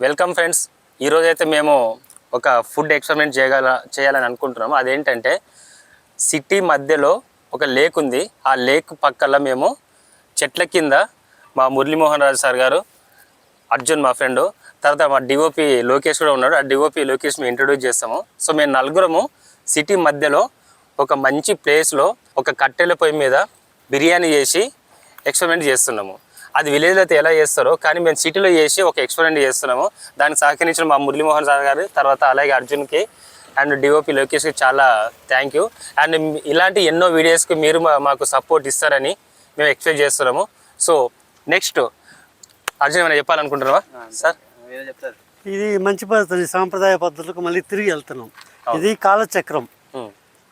Welcome friends. ఈరోజు అయితే మేము ఒక ఫుడ్ ఎక్స్పెరిమెంట్ చేయాలని అనుకుంటున్నాము. అదేంటంటే సిటీ మధ్యలో ఒక లేక్ ఉంది. ఆ లేక్ పక్కల మేము చెట్ల కింద మా మురళీమోహన్ రాజు సార్ గారు, అర్జున్ మా ఫ్రెండు, తర్వాత మా డిఓపి లోకేష్ కూడా ఉన్నాడు. ఆ డిఓపి లోకేష్ మేము ఇంట్రొడ్యూస్ చేస్తాము. సో మేము నలుగురము సిటీ మధ్యలో ఒక మంచి ప్లేస్లో ఒక కట్టెల పొయ్యి మీద బిర్యానీ చేసి ఎక్స్పెరిమెంట్ చేస్తున్నాము. అది విలేజ్లో అయితే ఎలా చేస్తారో కానీ మేము సిటీలో చేసి ఒక ఎక్స్పెరిమెంట్ చేస్తున్నాము. దానికి సహకరించిన మా మురళీమోహన్ సార్ గారు, తర్వాత అలాగే అర్జున్కి అండ్ డిఓపి లోకేష్కి చాలా థ్యాంక్ యూ. అండ్ ఇలాంటి ఎన్నో వీడియోస్కి మీరు మాకు సపోర్ట్ ఇస్తారని మేము ఎక్స్పెక్ట్ చేస్తున్నాము. సో నెక్స్ట్ అర్జున్ ఏమైనా చెప్పాలనుకుంటున్నావా సార్? ఇది మంచి పద్ధతి, సాంప్రదాయ పద్ధతులకు మళ్ళీ తిరిగి వెళ్తున్నాం. ఇది కాలచక్రం.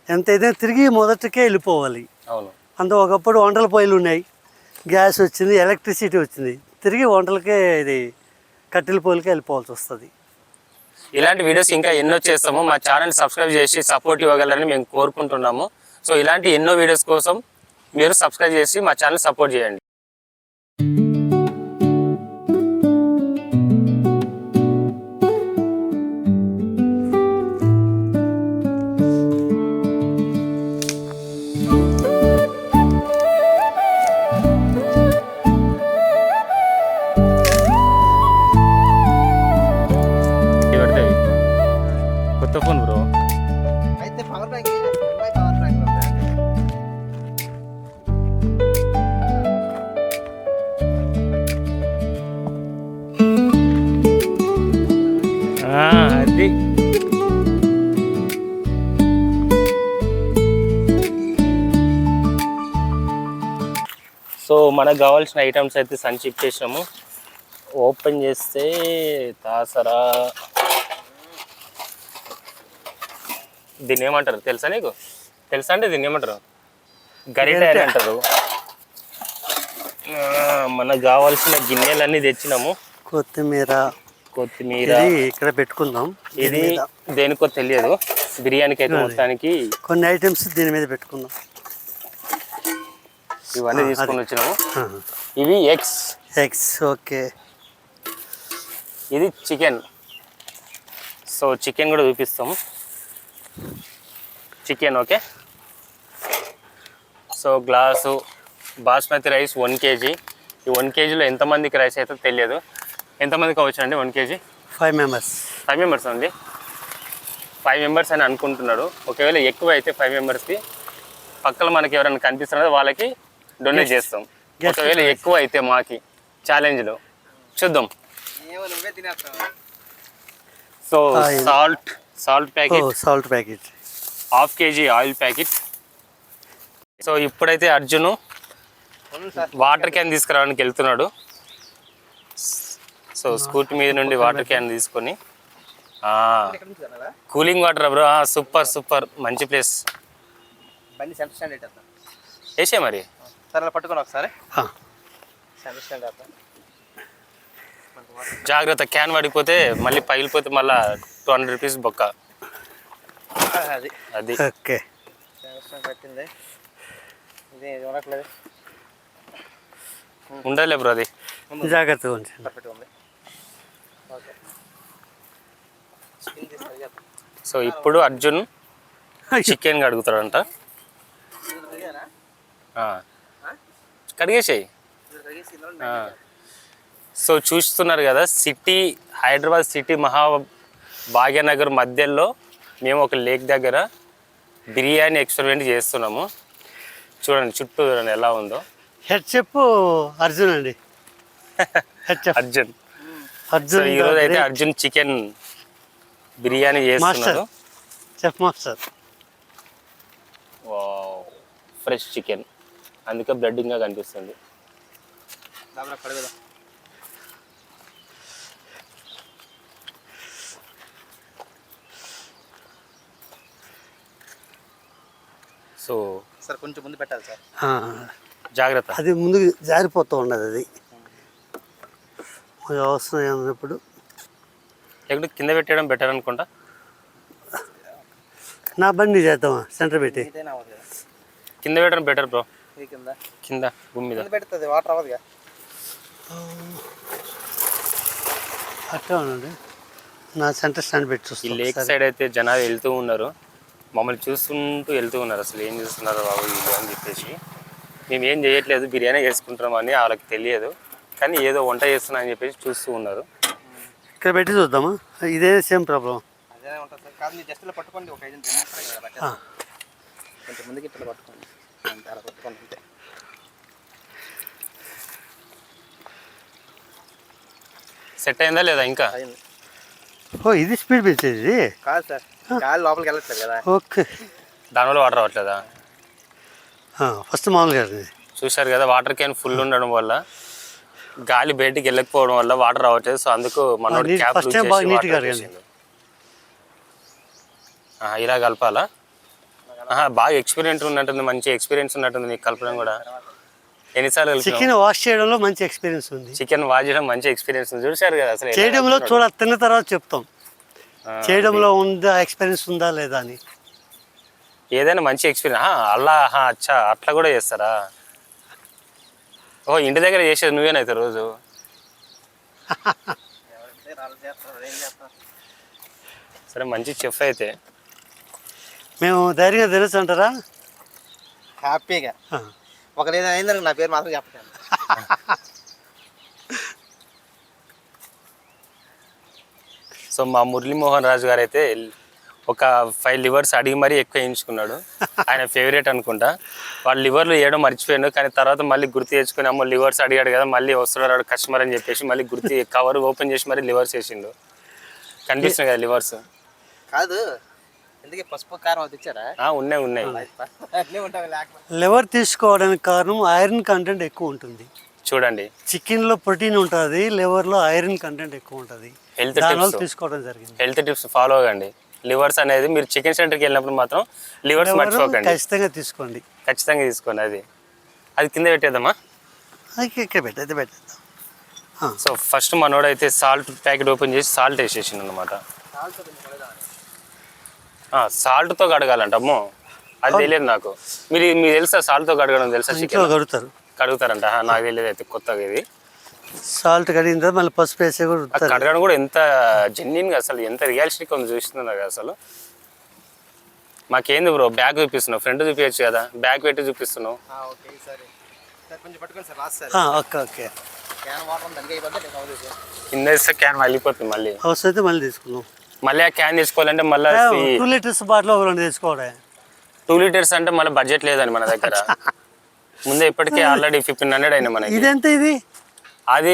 ఎంత ఏదైనా తిరిగి మొదటికే వెళ్ళిపోవాలి. అవును. అంత ఒకప్పుడు వంటల పొయ్యిలు ఉన్నాయి, గ్యాస్ వచ్చింది, ఎలక్ట్రిసిటీ వచ్చింది, తిరిగి వంటలకే ఇది కట్టెల పొయ్యిలకే వెళ్ళిపోవాల్సి వస్తుంది. ఇలాంటి వీడియోస్ ఇంకా ఎన్నో చేస్తాము. మా ఛానల్ సబ్స్క్రైబ్ చేసి సపోర్ట్ ఇవ్వగలరని మేము కోరుకుంటున్నాము. సో ఇలాంటి ఎన్నో వీడియోస్ కోసం మీరు సబ్స్క్రైబ్ చేసి మా ఛానల్ సపోర్ట్ చేయండి. కొత్త ఫోన్ బ్రో. అయితే పవర్ బ్యాంక్ అది సో మనకు కావాల్సిన ఐటమ్స్ అయితే సంచి ఇచ్చేసాము. ఓపెన్ చేస్తే తాసరా, దీన్ని ఏమంటారు తెలుసా నీకు? తెలుసా అంటే దీన్ని ఏమంటారు? గరిట అని అంటారు. మనకు కావాల్సిన గిన్నెలన్నీ తెచ్చినాము. కొత్తిమీర ఇక్కడ పెట్టుకుందాం. ఇది దేనికో తెలియదు, బిర్యానీకి అయితే మొత్తానికి కొన్ని ఐటమ్స్ దీని మీద పెట్టుకుందాం. ఇవన్నీ తీసుకొని వచ్చినాము. ఇవి ఎగ్స్. ఓకే. ఇది చికెన్. సో చికెన్ కూడా చూపిస్తాము. Chicken okay. So glass basmati rice 1 kg. ఈ 1 kgలో ఎంతమందికి రైస్ అయితే తెలియదు. ఎంతమందికి అవ్వచ్చు అండి 1 kg? 5 members. 5 members అండి. 5 members అని అనుకుంటున్నారు. ఒకవేళ ఎక్కువ అయితే 5 membersకి పక్కన మనకి ఎవరైనా కనిపిస్తున్నారో వాళ్ళకి డొనేట్ చేస్తాం. ఒకవేళ ఎక్కువ అయితే మాకి ఛాలెంజ్లో చూద్దాం. So salt packet 1/2 kg oil packet. So ఇప్పుడైతే అర్జున్ వాటర్ క్యాన్ తీసుకురావడానికి వెళ్తున్నాడు. సో స్కూటీ మీద నుండి వాటర్ క్యాన్ తీసుకొని, కూలింగ్ వాటర్ బ్రో. సూపర్ మంచి ప్లేస్. వేసే మరి పట్టుకొని ఒకసారి జాగ్రత్త, క్యాన్ పడిపోతే మళ్ళీ పగిలిపోతే మళ్ళీ 200 rupees బొక్క. అది ఓకే. పెట్టింది ఉండలే బ్రో, అది జాగ్రత్తగా ఉంది. సో ఇప్పుడు అర్జున్ చికెన్ కడుగుతాడంట. కడిగేసాయి. సో చూస్తున్నారు కదా, హైదరాబాద్ సిటీ భాగ్యనగర్ మధ్యలో మేము ఒక లేక్ దగ్గర బిర్యానీ ఎక్స్పెరిమెంట్ చేస్తున్నాము. చూడండి చుట్టూ చూడండి ఎలా ఉందో. హెడ్ చెఫ్ అర్జున్ అండి. అర్జున్ ఈరోజు అయితే అర్జున్ చికెన్ బిర్యానీ చేస్తున్నాడు. Chef master. ఫ్రెష్ చికెన్, అందుకే బ్లడ్డింగ్గా కనిపిస్తుంది. సో సార్ కొంచెం ముందు పెట్టాలి సార్, జాగ్రత్త. అది ముందు జారిపోతూ ఉండదు. అది అవసరం ఏమన్నప్పుడు ఎక్కడ కింద పెట్టడం బెటర్ అనుకుంటా. నా బండి చేద్దామా సెంటర్ పెట్టి? కింద పెట్టడం బెటర్ బ్రో. కింద భూమి మీద పెడుతుంది, వాటర్ అవ్వదుగా. అట్లా ఉండండి, నా సెంటర్ స్టాండ్ పెట్టి ఈ చూస్తాను లేక్ సైడ్ అయితే జనాలు వెళ్తూ ఉన్నారు, మమ్మల్ని చూస్తుంటూ వెళ్తూ ఉన్నారు. అసలు ఏం చేస్తున్నారు బాబు వీళ్ళు అని చెప్పేసి. మేము ఏం చేయట్లేదు, బిర్యానీ చేసుకుంటున్నామని వాళ్ళకి తెలియదు, కానీ ఏదో వంట చేస్తున్నా అని చెప్పేసి చూస్తూ ఉన్నారు. ఇక్కడ పెట్టి చూద్దామా? ఇదే సేమ్ ప్రాబ్లం. అదే ఉంటుంది సార్. కాదు మీరు జస్ట్ ఇలా పట్టుకోండి, ఒక 5 నిమిషాలు కదా పట్టేస్తాం. కొంచెం ముందుకి ఇట్లా పట్టుకోండి, అంతే అలా పట్టుకోండి అంతే. సెట్ అయిందా లేదా ఇంకా? అయింది. ఓ ఇది స్పీడ్ పెంచేది. కాదు సార్, గాలి లోపలికి వెళ్ళట్లేదు కదా. ఓకే, దానివల్ల వాటర్ రావట్లేదా? ఫస్ట్ మామూలుగా అది. చూశారు కదా, వాటర్ క్యాన్ ఫుల్ ఉండడం వల్ల గాలి బయటికి వెళ్ళకపోవడం వల్ల వాటర్ రావట్లేదు. సో అందుకు మనోడు నీట్ క్యాప్ ఫస్ట్ టైం బాగా నీట్గా అడగండి. ఇలా కలపాలా? బాగా ఎక్స్పీరియన్స్ ఉన్నట్టుంది, మంచి ఎక్స్పీరియన్స్ ఉన్నట్టుంది నీకు కలపడం కూడా. ఎన్నిసార్లు కలిపి చికెన్ వాష్ చేయడంలో మంచి ఎక్స్పీరియన్స్ ఉంది. చికెన్ వాష్ చేయడం మంచి ఎక్స్పీరియన్స్ ఉంది. చూశారు కదా అసలు ఎలా చేయడంలో కలుపుతున్నాడో. తిన్న తర్వాత చెప్తాం చేయడంలో ఉందా ఎక్స్పీరియన్స్ ఉందా లేదా అని. ఏదైనా మంచి ఎక్స్పీరియన్స్. అలా అచ్చా అట్లా కూడా చేస్తారా? ఓ ఇంటి దగ్గర చేసేది నువ్వేనైతే రోజు. ఎవరైతే రాళ్ళు చేస్తారు, ఏం చేస్తారు. సరే మంచి చెఫ్ అయితే. మేము ధైర్యంగా తెలుసు అంటారా? హ్యాపీగా. ఒకరు ఏదైనా అయిందని నా పేరు మాత్రం చెప్పండి. సో మా మురళీమోహన్ రాజు గారు అయితే ఒక 5 లివర్స్ అడిగి మరీ ఎక్కువ వేయించుకున్నాడు. ఆయన ఫేవరెట్ అనుకుంటా. వాళ్ళు లివర్లు వేయడం మర్చిపోయాడు, కానీ తర్వాత మళ్ళీ గుర్తు తెచ్చుకుని అమ్మో లివర్స్ అడిగాడు కదా, మళ్ళీ వస్తున్నాడు కస్టమర్ అని చెప్పేసి మళ్ళీ గుర్తు కవర్ ఓపెన్ చేసి మరీ లివర్స్ వేసిండు. కనిపిస్తున్నాయి కదా లివర్స్. కాదు ఎందుకే పసుపు కారం అది ఇచ్చారా? ఉన్నాయి అట్లే ఉంటాయి లేకపోతే. లివర్ తీసుకోవడానికి కారణం ఐరన్ కంటెంట్ ఎక్కువ ఉంటుంది. చూడండి, చికెన్లో ప్రోటీన్ ఉంటుంది, లివర్లో ఐరన్ కంటెంట్ ఎక్కువ ఉంటుంది. హెల్త్ దానివల్ల టిప్స్ తీసుకోవడం జరిగింది. హెల్త్ టిప్స్ ఫాలో అవ్వండి. లివర్స్ అనేది మీరు చికెన్ సెంటర్కి వెళ్ళినప్పుడు మాత్రం లివర్స్ మర్చిపోకండి, ఖచ్చితంగా తీసుకోండి. ఖచ్చితంగా తీసుకోండి. అది కింద పెట్టేద్దామా? ఇక్కడ పెట్టేద్దాం. సో ఫస్ట్ మనోడైతే సాల్ట్ ప్యాకెట్ ఓపెన్ చేసి సాల్ట్ వేసేసిండు అనమాట. సాల్ట్తో కడగాలంట. అమ్మో అది తెలియదు నాకు. మీకు తెలుసా సాల్ట్తో కడగడం? తెలుసా? ఇంట్లో చికెన్ కడుగుతారంట, నాకు తెలియదు అయితే కొత్తగా ఇది. సాల్ట్ కడిగిన తర్వాత మళ్ళీ పసుపు వేసే కూడా కడగడం కూడా ఎంత జెన్యున్గా అసలు ఎంత రియాలిస్టిక్ ఉంది చూస్తున్నారు అసలు. మాకేంది బ్రో బ్యాగ్ చూపిస్తున్నావు, ఫ్రంట్ చూపించచ్చు కదా, బ్యాగ్ పెట్టి చూపిస్తున్నావు. ఓకే సరే సార్, కొంచెం పట్టుకోండి sir. Last sir. Okay can water దానికి అయిపోతే నేను అవుతుంది సార్. కింద వేస్తే క్యాన్ వెళ్ళిపోతుంది. మళ్ళీ అవసరం అయితే మళ్ళీ తీసుకున్నాం. మళ్ళీ ఆ క్యాన్ తీసుకోవాలంటే మళ్ళీ 2 లీటర్స్ బాటిల్ ఒక 2 తెచ్చుకోవడం. 2 లీటర్స్ అంటే మళ్ళీ బడ్జెట్ లేదని మన దగ్గర. ముందే ఇప్పటికే ఆల్రెడీ 1500 అయినా మనకి. ఇదెంత ఇది? అది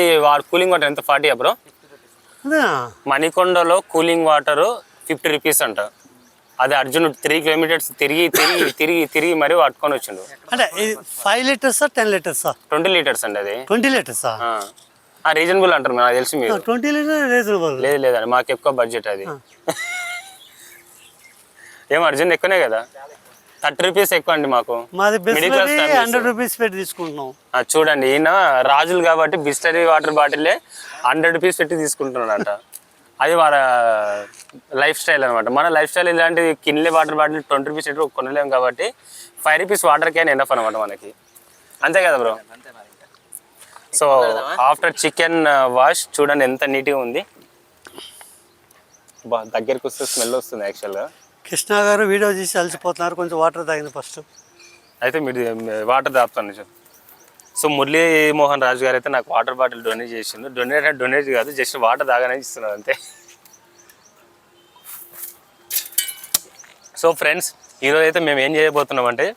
కూలింగ్ వాటర్ ఎంత 40 బ్రో? మణికొండలో కూలింగ్ వాటర్ 50 రూపీస్ అంట. అది అర్జునుడు 3 కిలోమీటర్స్ తిరిగి మరీ పట్టుకొని వచ్చిండు. అంటే 5 లీటర్సా 10 లీటర్సా? 20 లీటర్స్ అండి అది. 20 లీటర్సా? రీజనబుల్ అంటారు నాకు తెలిసి. మీరు 20 లీటర్ రీజనబుల్? లేదండి, మాకు ఎక్కువ బడ్జెట్ అది. ఏం అర్జున్ ఎక్కువనే కదా, 30 రూపీస్ ఎక్కువ అండి మాకు. మాది బిస్లరీ 100 రూపీస్ పెట్టి తీసుకుంటున్నాం. చూడండి, ఈయన రాజులు కాబట్టి బిస్లరీ వాటర్ బాటిల్లే 100 రూపీస్ పెట్టి తీసుకుంటున్నాడంట. అది వాళ్ళ లైఫ్ స్టైల్ అనమాట. మన లైఫ్ స్టైల్ ఇలాంటి కిన్లే వాటర్ బాటిల్ 20 రూపీస్ పెట్టి కొనలేము కాబట్టి 5 రూపీస్ వాటర్ క్యాన్ ఎనఫ్ అనమాట మనకి. అంతే కదా bro? So after chicken wash చూడండి ఎంత నీట్గా ఉంది. దగ్గరికి వస్తే స్మెల్ వస్తుంది యాక్చువల్గా. కృష్ణ గారు వీడియో చేసి అలసిపోతున్నారు, కొంచెం వాటర్ తాగిన ఫస్ట్. అయితే మీరు వాటర్ తాపుతాను. సో మురళీమోహన్ రాజు గారు అయితే నాకు వాటర్ బాటిల్ డొనేట్ చేసిండు. డొనేట్ కాదు, జస్ట్ వాటర్ తాగానే ఇస్తున్నారు అంతే. సో ఫ్రెండ్స్, ఈరోజు అయితే మేము ఏం చేయబోతున్నామంటే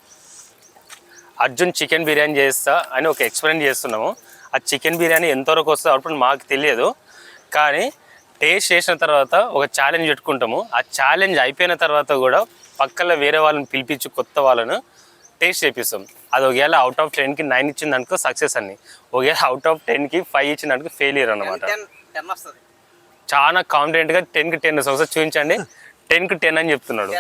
అర్జున్ చికెన్ బిర్యానీ చేస్తా అని ఒక ఎక్స్పెరిమెంట్ చేస్తున్నాము. ఆ చికెన్ బిర్యానీ ఎంతవరకు వస్తుందో అప్పుడు మాకు తెలియదు, కానీ టేస్ట్ చేసిన తర్వాత ఒక ఛాలెంజ్ పెట్టుకుంటాము. ఆ ఛాలెంజ్ అయిపోయిన తర్వాత కూడా పక్కన వేరే వాళ్ళని పిలిపించి కొత్త వాళ్ళను టేస్ట్ చేపిస్తాం. అది ఒకవేళ అవుట్ ఆఫ్ 10కి 9 ఇచ్చిందనుకో సక్సెస్ అని, ఒకవేళ అవుట్ ఆఫ్ 10కి 5 ఇచ్చిందనుకో ఫెయిలియర్ అనమాట. చాలా కాన్ఫిడెంట్గా 10కి 10 ఒకసారి చూపించండి. 10కి 10 అని చెప్తున్నాడు.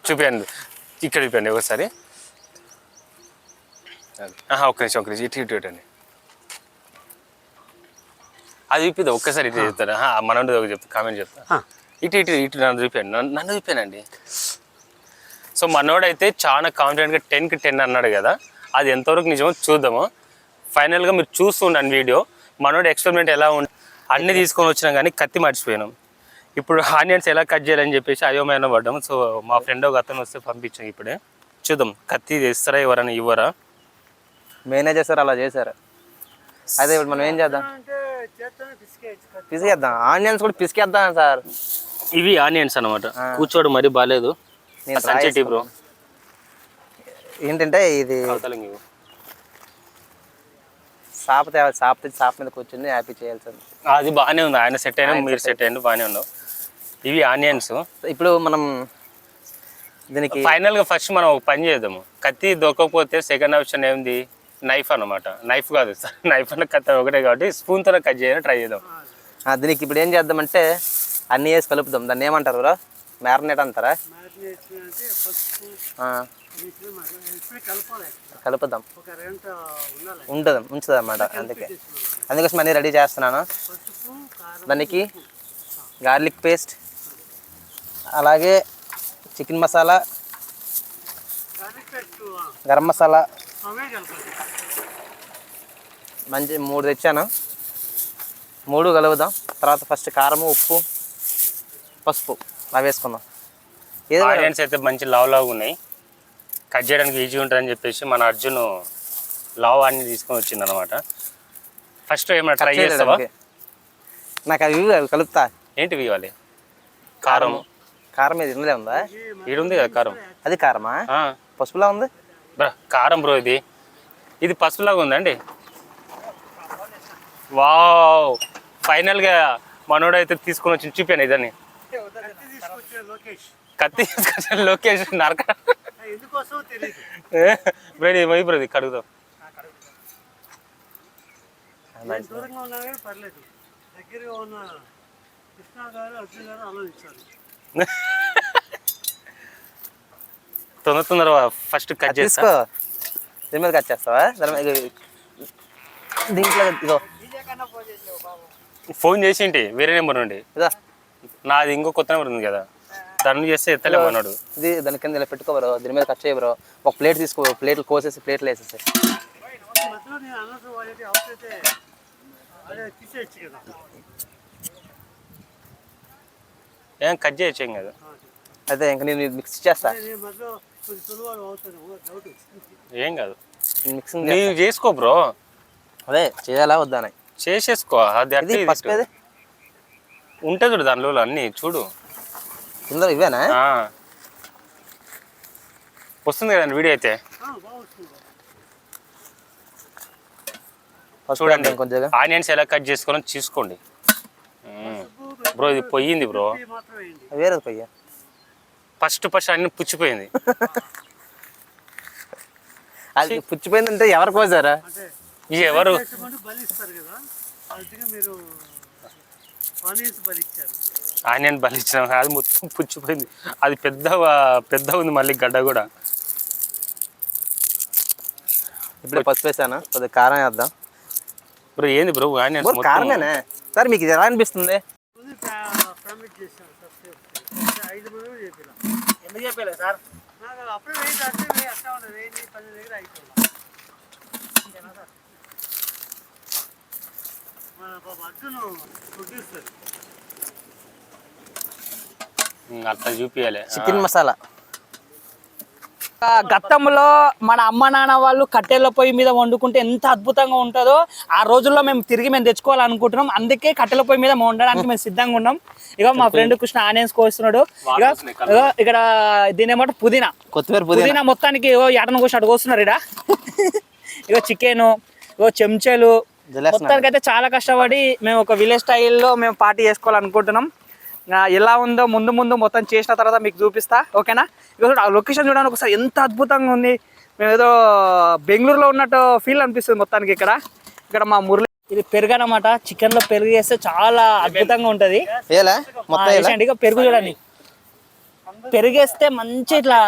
చూపించండి, ఇక్కడ చూపించండి ఒకసారి. ఒక్క నిమిషం ఇటు పెట్టండి. అది చూపిద్దాం ఒక్కసారి, ఇటు చెప్తారా? మనం చెప్తా, కామెంట్ చెప్తా. ఇటు నన్ను చూపానండి. సో మనోడైతే చాలా కాన్ఫిడెంట్గా 10కి 10 అన్నాడు కదా, అది ఎంతవరకు నిజమో చూద్దాము. ఫైనల్గా మీరు చూస్తుండండి వీడియో. మనోడు ఎక్స్పెరిమెంట్ ఎలా ఉంది అన్నీ తీసుకొని వచ్చినాం కానీ కత్తి మర్చిపోయినాం. ఇప్పుడు ఆనియన్స్ ఎలా కట్ చేయాలని చెప్పేసి అయోమయంలో పడ్డాం. సో మా ఫ్రెండ్ ఒక అతను వస్తే పంపించాం. ఇప్పుడే చూద్దాం కత్తి ఇస్తారా ఎవరైనా ఇవ్వరా. మేనేజర్ సార్ అలా చేశారు. అదే ఇప్పుడు మనం ఏం చేద్దాం, పిసికేద్దాం. ఆనియన్స్ కూడా పిసికేద్దాం సార్. ఇవి ఆనియన్స్ అనమాట. కూర్చోడు మరీ బాగాలేదు. నేను సంచెటి బ్రో ఏంటంటే ఇది సాప్ మీద కూర్చొని హ్యాపీ చేయాల్సింది. అది బాగానే ఉంది. ఆయన సెట్ అయినా మీరు సెట్ అయ్యండి బాగానే ఉన్నావు. ఇవి ఆనియన్స్. ఇప్పుడు మనం దీనికి ఫైనల్గా ఫస్ట్ మనం ఒక పని చేద్దాము. కత్తి దొరకకపోతే సెకండ్ ఆప్షన్ ఏంది, నైఫ్ అనమాట. నైఫ్ కాదు సార్, నైఫ్ అన్న కత్తి ఒకటే కాబట్టి స్పూన్తో కట్ చేయడానికి ట్రై చేద్దాం. దీనికి ఇప్పుడు ఏం చేద్దామంటే అన్నీ వేసి కలుపుదాం. దాన్ని ఏమంటారు బ్రో, మ్యారినేట్ అంటారా? కలుపుదాం ఉంటుంది ఉంచుతుంది అన్నమాట. అందుకోసం అన్నీ రెడీ చేస్తున్నాను. దానికి గార్లిక్ పేస్ట్, అలాగే చికెన్ మసాలా, గరం మసాలా మంచి 3 తెచ్చాను. 3 కలుపుదాం. తర్వాత ఫస్ట్ కారము, ఉప్పు, పసుపు అవి వేసుకుందాం. ఆనియన్స్ అయితే మంచి లావుగా ఉన్నాయి, కట్ చేయడానికి ఈజీ ఉంటుందని చెప్పేసి మన అర్జున్ లావ్ అన్ని తీసుకొని వచ్చింది అనమాట. ఫస్ట్ ఏమైనా ట్రై చేస్తావా? నాకు అవి కలుపుతా. ఏంటివి ఇవ్వాలి? కారం. కారం ఇది ఇందులో ఉందా? ఈడుంది కదా కారం. అది కారమా? పసుపులా ఉంది బ్రా. కారం బ్రో. ఇది పసుపులాగా ఉందండి. వావ్, ఫైనల్గా మనోడైతే తీసుకొని వచ్చి చూపాను ఇదని. కత్తి తీసుకొచ్చిన లోకేష్ నరక బ్రో. బ్రో కడుగుతాం. తొందర ఫస్ట్ కట్ చేసుకో. దీని మీద కట్ చేస్తావా? దీంట్లో ఇదో ఫోన్ చేసింటి వేరే నెంబర్ నుండి. నాది ఇంకో కొత్త నెంబర్ ఉంది కదా, దాన్ని చేస్తే ఎత్తలే అన్నాడు. ఇది దాని కింద ఇలా పెట్టుకో బ్రో. దీని మీద కట్ చేయ బ్రో. ఒక ప్లేట్ తీసుకో, ప్లేట్లు కోసేసి ప్లేట్లు వేసేసి. ఏం కట్ చేయొచ్చు ఏం కదా. అదే ఇంకా నేను మిక్స్ చేస్తా. ఏం కాదు, మిక్సింగ్ నీవు చేసుకో బ్రో. అదే చేయాలా వద్దా? చేసేసుకో. అది అంటే ఉంటుంది చూడు దానిలో అన్ని చూడు. ఇందులో ఇవేనా? వస్తుంది కదండి వీడియో అయితే. చూడండి కొంచెం ఆనియన్స్ ఎలా కట్ చేసుకొని చూసుకోండి బ్రో. ఇది పొయ్యింది బ్రో. వేరే పొయ్య ఫస్ట్ అన్ని పుచ్చిపోయింది. అది పుచ్చిపోయిందంటే ఎవరు కోసారా? ఎవరు ఆనియన్ బలి ఇచ్చిన అది మొత్తం పుచ్చిపోయింది. అది పెద్ద ఉంది మళ్ళీ గడ్డ కూడా. ఇప్పుడు పసుపు వేసాను, కొద్దిగా కారం వేద్దాం. బ్రో ఏంది బ్రో ఆనియన్స్ కారమేనా సార్? మీకు ఇది ఎలా అనిపిస్తుంది? ఎందుకు చెప్పలే సార్? అట్లా చూపియాలి. చికెన్ మసాలా గతంలో మన అమ్మ నాన్న వాళ్ళు కట్టెల పొయ్యి మీద వండుకుంటే ఎంత అద్భుతంగా ఉంటుందో ఆ రోజుల్లో మేము తెచ్చుకోవాలనుకుంటున్నాం. అందుకే కట్టెల పొయ్యి మీద వండడానికి మేము సిద్ధంగా ఉన్నాం. ఇక మా ఫ్రెండ్ కృష్ణ ఆనియన్స్ కోస్తున్నాడు. ఇక ఇక్కడ దీని ఏమంటే పుదీనా మొత్తానికి ఎడన కోసి అటు కోస్తున్నారు. ఇక చికెను, ఇక చెంచాలు, మొత్తానికి అయితే చాలా కష్టపడి మేము ఒక విలేజ్ స్టైల్లో మేము పార్టీ చేసుకోవాలనుకుంటున్నాం. ఎలా ఉందో ముందు మొత్తం చేసిన తర్వాత మీకు చూపిస్తా, ఓకేనా? ఇక లొకేషన్ చూడడానికి ఒకసారి ఎంత అద్భుతంగా ఉంది. మేము ఏదో బెంగళూరులో ఉన్నట్టు ఫీల్ అనిపిస్తుంది మొత్తానికి. ఇక్కడ మా మురళి, ఇది పెరుగు అనమాట. చికెన్ లో పెరుగు వేస్తే చాలా అద్భుతంగా ఉంటది. ఇక పెరుగు చూడండి, పెరుగేస్తే మంచి ఇట్లా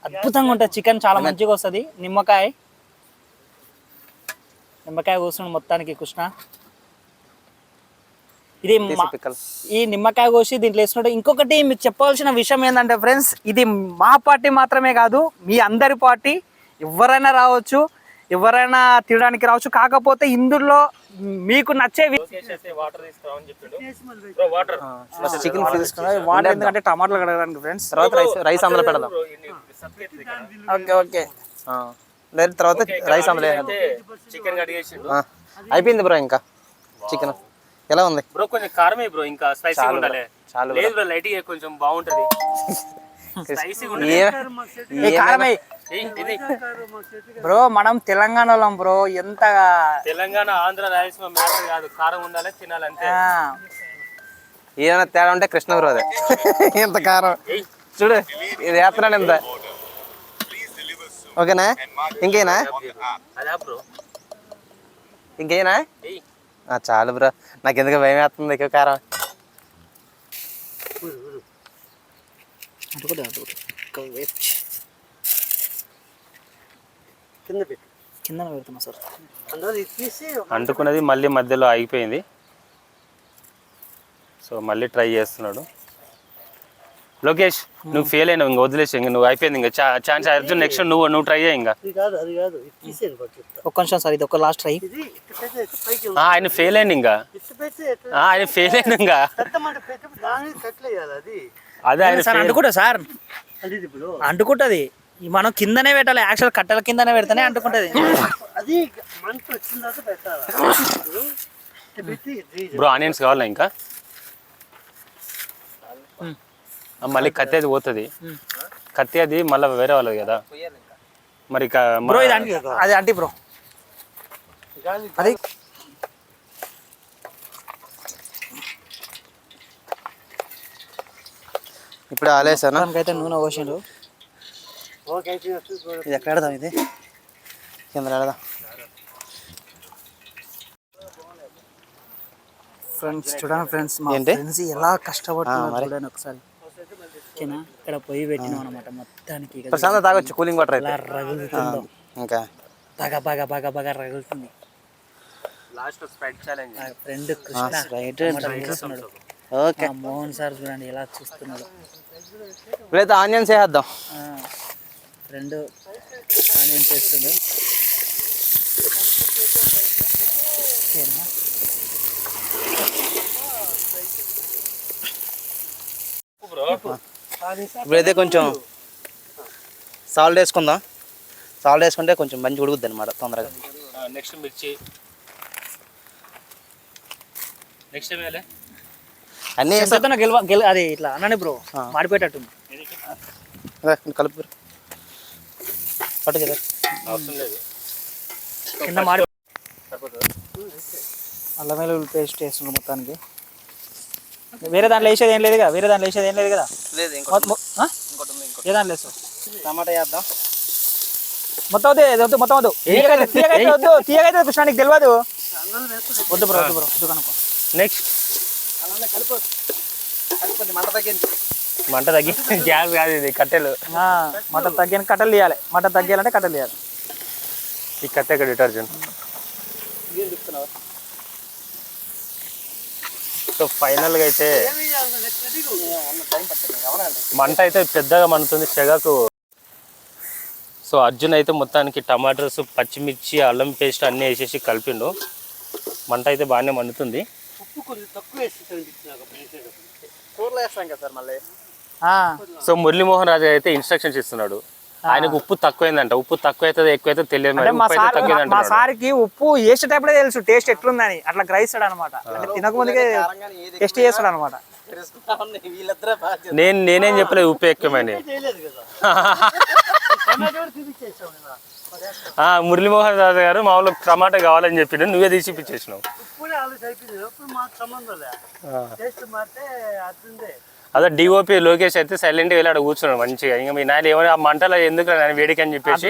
అద్భుతంగా ఉంటది. చికెన్ చాలా మంచిగా వస్తుంది. నిమ్మకాయ కోస్తున్నాడు మొత్తానికి కృష్ణ. ఇది ఈ నిమ్మకాయ కోసి దీంట్లో వేస్తున్నాడు. ఇంకొకటి మీకు చెప్పవలసిన విషయం ఏంటంటే ఫ్రెండ్స్, ఇది మా పార్టీ మాత్రమే కాదు, మీ అందరి పార్టీ. ఎవరైనా రావచ్చు. ఎవరైనా తినడానికి రావచ్చు. కాకపోతే ఇందులో మీకు నచ్చేవి చికెన్ ఫ్రై తీసుకున్నా వాటర్, ఎందుకంటే టమాటాలు కడగడానికి ఫ్రెండ్స్. తర్వాత రైస్ అందులో పెడదాం. ఓకే ఓకే లేదు తర్వాత రైస్ అందులో చికెన్ కడిగేసిండు అయిపోయింది బ్రో. ఇంకా చికెన్ ఎలా ఉంది బ్రో? కొంచెం కారమే బ్రో, ఇంకా స్పైసీ ఉండాలి. చాలు లేదు బ్రో, లైట్ గా కొంచెం బాగుంటది. స్పైసీ కారమే బ్రో. మనం తెలంగాణలో బ్రో ఎంత తెలంగాణ, ఆంధ్ర, రాయలసీమ మ్యాటర్ కాదు, కారం ఉండాలి, తినాలి అంతే. ఏదైనా తేడా ఉంటే కృష్ణ బ్రో అదే. ఎంత కారం చూడు, ఇది వేస్తున్నాడు ఎంత. ఓకేనా? ఇంకేనా? అదా బ్రో, ఇంకేనా? చాలు బ్రో, నాకు ఎందుకు భయం వేస్తుంది ఎక్కువ కారం. కింద పెట్టు, కింద పెడుతున్నా సార్. అందులో ఇది తీసి అంటుకున్నది మళ్ళీ మధ్యలో ఆగిపోయింది. సో మళ్ళీ ట్రై చేస్తున్నాడు లోకేష్. నువ్వు ఫెయిల్ అయినావు, ఇంకా వదిలేసి, ఇంకా నువ్వు అయిపోయింది, ఇంకా ఛాన్స్. అర్జున్ నెక్స్ట్ నువ్వు ట్రై చేయి. ఇంకా ఇది కాదు, అది కాదు, ఇది తీసేయండి పట్టు. ఒక్క నిమిషం సార్, ఇది ఒక లాస్ట్ ట్రై. ఇది ఇట్లా పెడితే ఇట్లా పైకి ఆయన ఫెయిల్ అయింది. ఇంకా ఇట్లా పెడితే ఇట్లా ఆయన ఫెయిల్ అయింది. ఇంకా పెట్టమంటే పెట్టి దాని మీద కట్లేయాలి. అది అదే ఆయన సార్ అంటుకుంటా సార్, అది ఇప్పుడు అంటుకుంటది. మనం కిందనే పెట్టాలి, యాక్చువల్ కట్టెల కిందనే పెడితేనే అంటుకుంటది. అది మంట వచ్చిన తర్వాత పెట్టాలి. ఇట్లా పెట్టి బ్రో ఆనియన్స్ కావాలా ఇంకా? మళ్ళీ కత్తి అది పోతుంది. కత్తి అది మళ్ళీ వేరే వాళ్ళది కదా మరి. బ్రో ఇది అది అంటే బ్రో అది ఇప్పుడు ఆలేసాను. అయితే నూనె పోసిండు. ఓకే ఇది ఎక్కడ పెడదాం? ఇది కింద పెడదాం. ఫ్రెండ్స్ చూడండి ఫ్రెండ్స్, మా ఏంటి? ఫ్రెండ్స్ ఎలా కష్టపడుతున్నారు చూడండి ఒకసారి. ఓకేనా? ఇక్కడ పొయ్యి పెట్టినాం అనమాట మొత్తానికి. ప్రశాంత తాగొచ్చు, కూలింగ్ వాటర్ ఎలా అయితే. రగులుతుందో, ఇంకా బాగా బాగా బాగా బాగా రగులుతుంది. Last spread challenge. Friend Krishna right చూస్తున్నాడు. ఓకే. మోహన్ సార్ చూడండి ఎలా చూస్తున్నాడు. ఇప్పుడైతే ఆనియన్స్ వేసేద్దాం. ఫ్రెండ్ ఆనియన్ చేస్తుండు. ఓకేనా? ఇప్పుడైతే కొంచెం సాల్ట్ వేసుకుందాం. సాల్ట్ వేసుకుంటే కొంచెం మంచి ఉడుకుద్ది అనమాట తొందరగా. నెక్స్ట్ మిర్చి, నెక్స్ట్ ఏమేలే అన్నీ అది ఇట్లా అన్నాను బ్రో, మాడిపోయేటట్టుంది. కలుపు పట్టు కదా. అవసరం లేదు. కింద మాడి అల్లం వెల్లుల్లి పేస్ట్ వేస్తున్నాడు మొత్తానికి. వేరే దాంట్లో వేసేది ఏం లేదు కదా? వేరే దాంట్లో వేసేది ఏం లేదు కదా? ఏ దాంట్లో వేస్తావు? టమాటా వేద్దాం. మొత్తం వద్దు, మొత్తం వద్దు. తీయగైతే వద్దు, తీయగైతే కృష్ణ నీకు తెలియదు. వద్దు బ్రో, వద్దు బ్రో, వద్దు కనుకో. నెక్స్ట్ కలుపు మంట తగ్గించు. మంట తగ్గి గ్యాస్ కాదు ఇది, కట్టెలు. మటన్ తగ్గిన కట్టెలు తీయాలి. మటన్ తగ్గాలంటే కట్టెలు తీయాలి. ఈ కట్టె డిటర్జెంట్. సో ఫైనల్గా అయితే మంట అయితే పెద్దగా మండుతుంది చెగకు. సో అర్జున్ అయితే మొత్తానికి టమాటోస్, పచ్చిమిర్చి, అల్లం పేస్ట్ అన్నీ వేసేసి కలిపిండు. మంట అయితే బాగానే మండుతుంది. ఉప్పు కొంచెం తక్కువ వేసి కూరలో వేస్తాం కదా సార్ మళ్ళీ. సో మురళీమోహన్ రాజు అయితే ఇన్స్ట్రక్షన్స్ ఇస్తున్నాడు. ఆయనకు ఉప్పు తక్కువైందంట. ఉప్పు తక్కువ అవుతుంది ఎక్కువ అయితే తెలియదు. మా సార్కి ఉప్పు వేసేటప్పుడే తెలుసు టేస్ట్ ఎట్లుందని. అట్లా గ్రహిస్తాడు అనమాట. తినకముందుకే టేస్ట్ చేస్తాడు అనమాట. నేనేం చెప్పలేదు ఉప్పు ఎక్కువని. మురళీమోహన్ రాజు గారు మామూలు టమాటా కావాలని చెప్పిండు, నువ్వే తీసి ఇప్పించేసినావు. అదే డిఓపి లోకేష్ అయితే సైలెంట్ గా వెళ్ళి కూర్చున్నాడు మంచిగా. ఇంకా మీ నాయన ఏమైనా ఆ మంటలో ఎందుకు వేడికి అని చెప్పేసి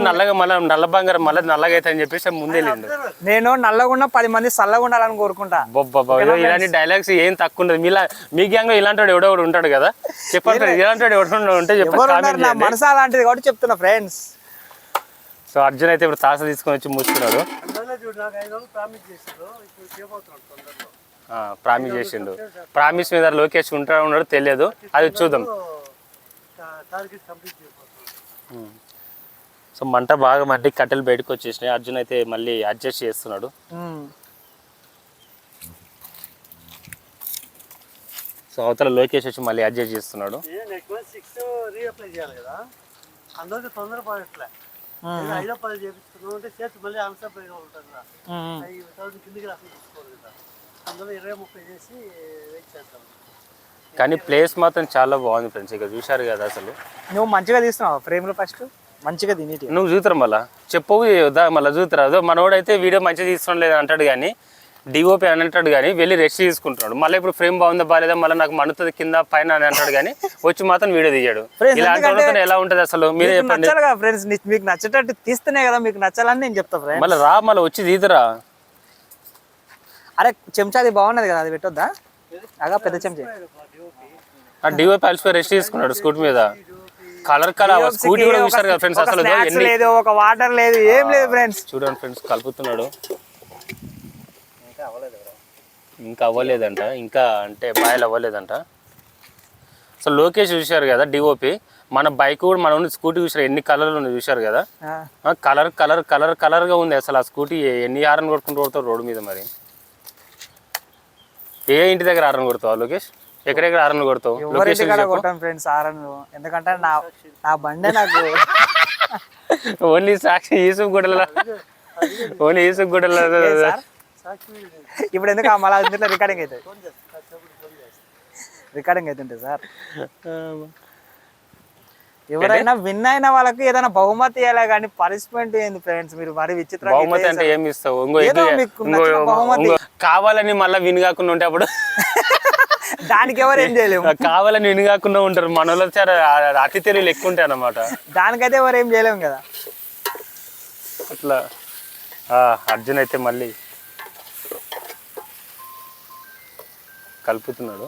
నల్లగా మళ్ళీ నల్ల బంగారం మళ్ళీ నల్లగా అయితే అని చెప్పేసి ముందే వెళ్ళిండు. నేను నల్లగుండా 10 మంది చల్లగా ఉండాలని కోరుకుంటా. ఇలాంటి డైలాగ్స్ ఏం తక్కువ ఉండదు. మీ గ్యాంగ్ లో ఇలాంటి వాడు ఎవడో ఉంటాడు కదా, చెప్పండి. ఇలాంటి వాడు ఎవడో ఉంటే చెప్పండి. మనసు అలాంటిది కాబట్టి చెప్తున్నా ఫ్రెండ్స్. సో అర్జున్ అయితే ఇప్పుడు తాస తీసుకొని వచ్చి మూసుకున్నాడు. ప్రామిస్ చేసిండు. ప్రామిస్ మీద లోకేష్ ఉంటాడు ఉన్నాడు తెలియదు, అది చూద్దాం. సో మంట బాగా మండి కట్టెలు బయటకు వచ్చేసినాయి. అర్జున్ అయితే మళ్ళీ అడ్జస్ట్ చేస్తున్నాడు. సో అవతల లోకేష్ వచ్చి మళ్ళీ అడ్జస్ట్ చేస్తున్నాడు. నెక్స్ట్ మంత్ 6 రీఅప్లై చేయాలి కదా, అందుకే తొందరపడట్లే. 5-10 చేపిస్తున్నాం అంటే చేతి మళ్ళీ అన్సప్లైగా ఉంటుంది కదా, 5,000 కిందికి రాకుండా తీసుకోవాలి కదా, అందులో 20-30 చేసి వెయిట్ చేద్దాం. కానీ ప్లేస్ మాత్రం చాలా బాగుంది ఫ్రెండ్స్. ఇక చూశారు కదా అసలు. నువ్వు మంచిగా తీస్తున్నావు ఫ్రేమ్లో ఫస్ట్ మంచిగా తినేటి. నువ్వు చూతురా మళ్ళా చెప్పవు మళ్ళీ చూతురా. అదో మనోడైతే వీడియో మంచిగా తీసుకోవడం లేదు అంటాడు కానీ, డిఓపి అని అంటాడు కానీ వెళ్ళి రెస్ట్ తీసుకుంటున్నాడు. మళ్ళీ ఇప్పుడు ఫ్రేమ్ బాగుందా బాగాలేదా మళ్ళీ నాకు మనుతుంది కింద పైన అని అంటాడు కానీ వచ్చి మాత్రం వీడియో తీయడు. ఇలాంటి ఎలా ఉంటుంది అసలు మీరే చెప్పండి. ఫ్రెండ్స్ మీకు నచ్చేటట్టు తీస్తేనే కదా మీకు నచ్చాలని నేను చెప్తా ఫ్రెండ్స్. మళ్ళీ రా మళ్ళీ వచ్చి తీదురా. అరే చెంచాది బాగున్నది కదా, అది పెట్టొద్దా? అగా పెద్ద చెంచా. డిఓపి అలసిపోయి రెస్ట్ తీసుకున్నాడు స్కూటీ మీద. కలర్ స్కూటీ కూడా చూసారు కదా ఫ్రెండ్స్. అసలు లేదు, ఒక వాటర్ లేదు, ఏం లేదు ఫ్రెండ్స్. చూడండి ఫ్రెండ్స్ కలుపుతున్నాడు. ఇంకా అవ్వలేదంట, ఇంకా అంటే బాయిల్ అవ్వలేదంట. సో లోకేష్ చూశారు కదా డిఓపి. మన బైక్ కూడా మన స్కూటీ చూసారు ఎన్ని కలర్లు ఉన్నాయి చూశారు కదా. కలర్ కలర్ కలర్ కలర్గా ఉంది అసలు. ఆ స్కూటీ ఎన్ని హారన్ కొట్టుకుంటూ కొడతావు రోడ్డు మీద. మరి ఏ ఇంటి దగ్గర హారన్ కొడతావు లోకేష్? ఎక్కడెక్కడ హారన్ కొడతావు? ఫ్రెండ్స్ ఎందుకంటే నా బండే నాకు ఓన్లీ సాక్షి ఈసుకు గుడల, ఓన్లీ ఈసుకు గుడల. ఇప్పుడు ఎందుకు మళ్ళీ ఇంట్లో రికార్డింగ్ అవుతుంది, రికార్డింగ్ అవుతుంటే సార్. ఎవరైనా విన్ అయిన వాళ్ళకి ఏదైనా బహుమతి ఇవ్వాలి కానీ పనిష్మెంట్ ఏంది ఫ్రెండ్స్? మీరు మరి విచిత్రం. బహుమతి అంటే ఏమి ఇస్తావు? కావాలని మళ్ళీ విన్ కాకుండా ఉంటే అప్పుడు దానికి ఎవరు ఏం చేయలేము. కావాలని విన్ కాకుండా ఉంటారు మన వాళ్ళు. అతి తెలియలు ఎక్కువ ఉంటాయి అన్నమాట. దానికైతే ఎవరు ఏం చేయలేము కదా అట్లా. అర్జున్ అయితే మళ్ళీ కలుపుతున్నాడు.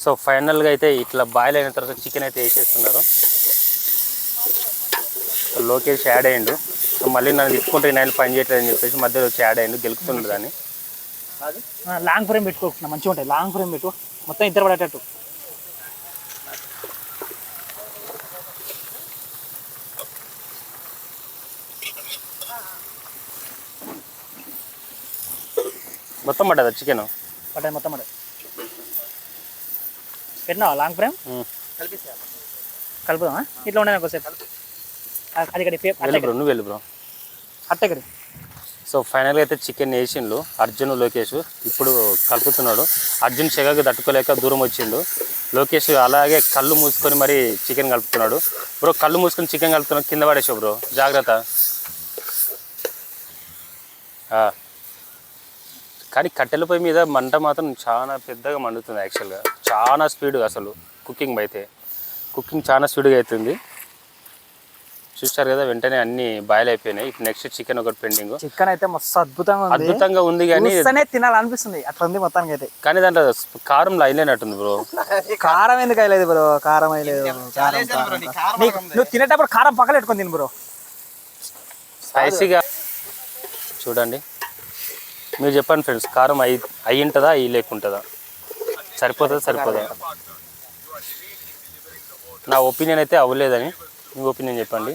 సో ఫైనల్గా అయితే ఇట్లా బాయిల్ అయిన తర్వాత చికెన్ అయితే వేసేస్తున్నారు. లోకేష్ యాడ్ అయ్యిండు. సో మళ్ళీ నన్ను తిప్పుకుంటే నేను పని చేయట్లేదు అని చెప్పేసి మధ్యలో వచ్చి యాడ్ అయ్యిండు, గెలుపుతుండ్రు దాన్ని. లాంగ్ ఫ్రేమ్ పెట్టుకోకుండా మంచిగా ఉంటాయి. లాంగ్ ఫ్రేమ్ పెట్టు, మొత్తం ఇద్దరు పడేటట్టు. మొత్తం పడ్డదా చికెన్? పడ్డది మొత్తం పడ్డది. పెట్టినావా లాంగ్ ఫ్రేమ్? కలుపుదామా? ఇట్లా ఉండే ఒకసేపు అది ఇక్కడ నువ్వు వెళ్ళు బ్రో అట్టగడి. సో ఫైనల్గా అయితే చికెన్ వేసిండు అర్జున్ లోకేష్. ఇప్పుడు కలుపుతున్నాడు. అర్జున్ చెగకు తట్టుకోలేక దూరం వచ్చిండు. లోకేష్ అలాగే కళ్ళు మూసుకొని మరి చికెన్ కలుపుతున్నాడు. బ్రో కళ్ళు మూసుకొని చికెన్ కలుపుతున్నాడు, కింద పడేసావు బ్రో, జాగ్రత్త. కానీ కట్టెల పొయ్యి మీద మంట మాత్రం చాలా పెద్దగా మండుతుంది. యాక్చువల్గా చాలా స్పీడ్గా అసలు కుకింగ్ అయితే చాలా స్పీడ్గా అవుతుంది. చూస్తారు కదా వెంటనే అన్ని బాయిల్ అయిపోయినాయి. ఇప్పుడు నెక్స్ట్ చికెన్ ఒకటి పెండింగ్. చికెన్ అయితే మస్తు అద్భుతంగా ఉంది కానీ తినాలనిపిస్తుంది అట్లా ఉంది మొత్తానికి అయితే. కానీ దాంట్లో కారం అయినట్టుంది బ్రో. కారం ఎందుకు అయ్యలేదు బ్రో? కారం అయ్యలేదు. నువ్వు తినేటప్పుడు కారం పక్కన పెట్టుకొని తిను బ్రో. స్పైసీగా చూడండి. మీరు చెప్పండి ఫ్రెండ్స్, కారం అయి ఉంటుందా అయి లేకుంటుందా? సరిపోదా? నా ఒపీనియన్ అయితే అవ్వలేదని. మీ ఒపీనియన్ చెప్పండి.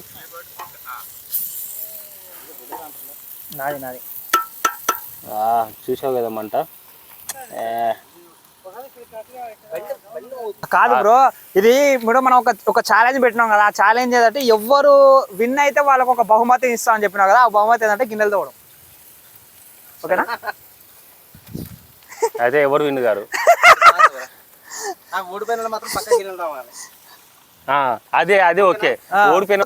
నాది చూసావు కదా మంట. కాదు బ్రో, ఇది ఇప్పుడు మనం ఒక ఛాలెంజ్ పెట్టినాం కదా. ఆ ఛాలెంజ్ ఏంటంటే ఎవరు విన్ అయితే వాళ్ళకు ఒక బహుమతి ఇస్తామని చెప్పినాం కదా. ఆ బహుమతి ఏంటంటే గిన్నెలు తోవడం. ఓకేనా? అయితే ఎవరు విన్ గారు? అదే ఓకే. ఓడిపోయిన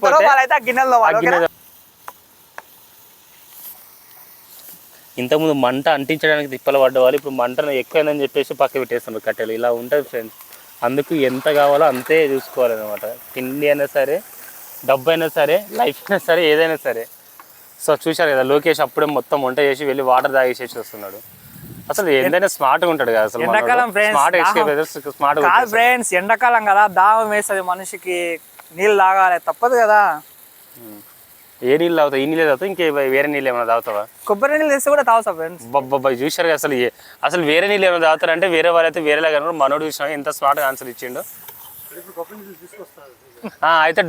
ఇంతకుముందు మంట అంటించడానికి తిప్పలు పడ్డవాళ్ళు ఇప్పుడు మంటను ఎక్కువైందని చెప్పేసి పక్క పెట్టేస్తున్నారు కట్టెలు. ఇలా ఉంటుంది ఫ్రెండ్స్. అందుకు ఎంత కావాలో అంతే చూసుకోవాలన్నమాట. తిండి అయినా సరే, డబ్బు అయినా సరే, లైఫ్ అయినా సరే, ఏదైనా సరే. సో చూశారు కదా లోకేష్ అప్పుడే మొత్తం వంట చేసి వెళ్ళి వాటర్ తాగేసేసి వస్తున్నాడు. అసలు ఎంతైనా స్మార్ట్గా ఉంటాడు కదా అసలు. ఎండాకాలం ఫ్రెండ్స్, ఎండాకాలం కదా, దాహం వేస్తుంది మనిషికి, నీళ్ళు తాగాలి తప్పదు కదా. ఏ నీళ్ళు తాగుతావు? ఈ నీళ్ళే తాగుతావు? ఇంకే వేరే నీళ్ళు ఏమైనా తాగుతావా? కొబ్బరి నీళ్ళు తెస్తే కూడా తాగుతా ఫ్రెండ్స్. బాబాయ్ చూశారు కదా అసలు వేరే నీళ్ళు ఏమైనా తాగుతారంటే వేరే వాళ్ళైతే వేరేలాగా. మనోడు చూసినా ఎంత స్మార్ట్గా ఆన్సర్ ఇచ్చిండు. అయితే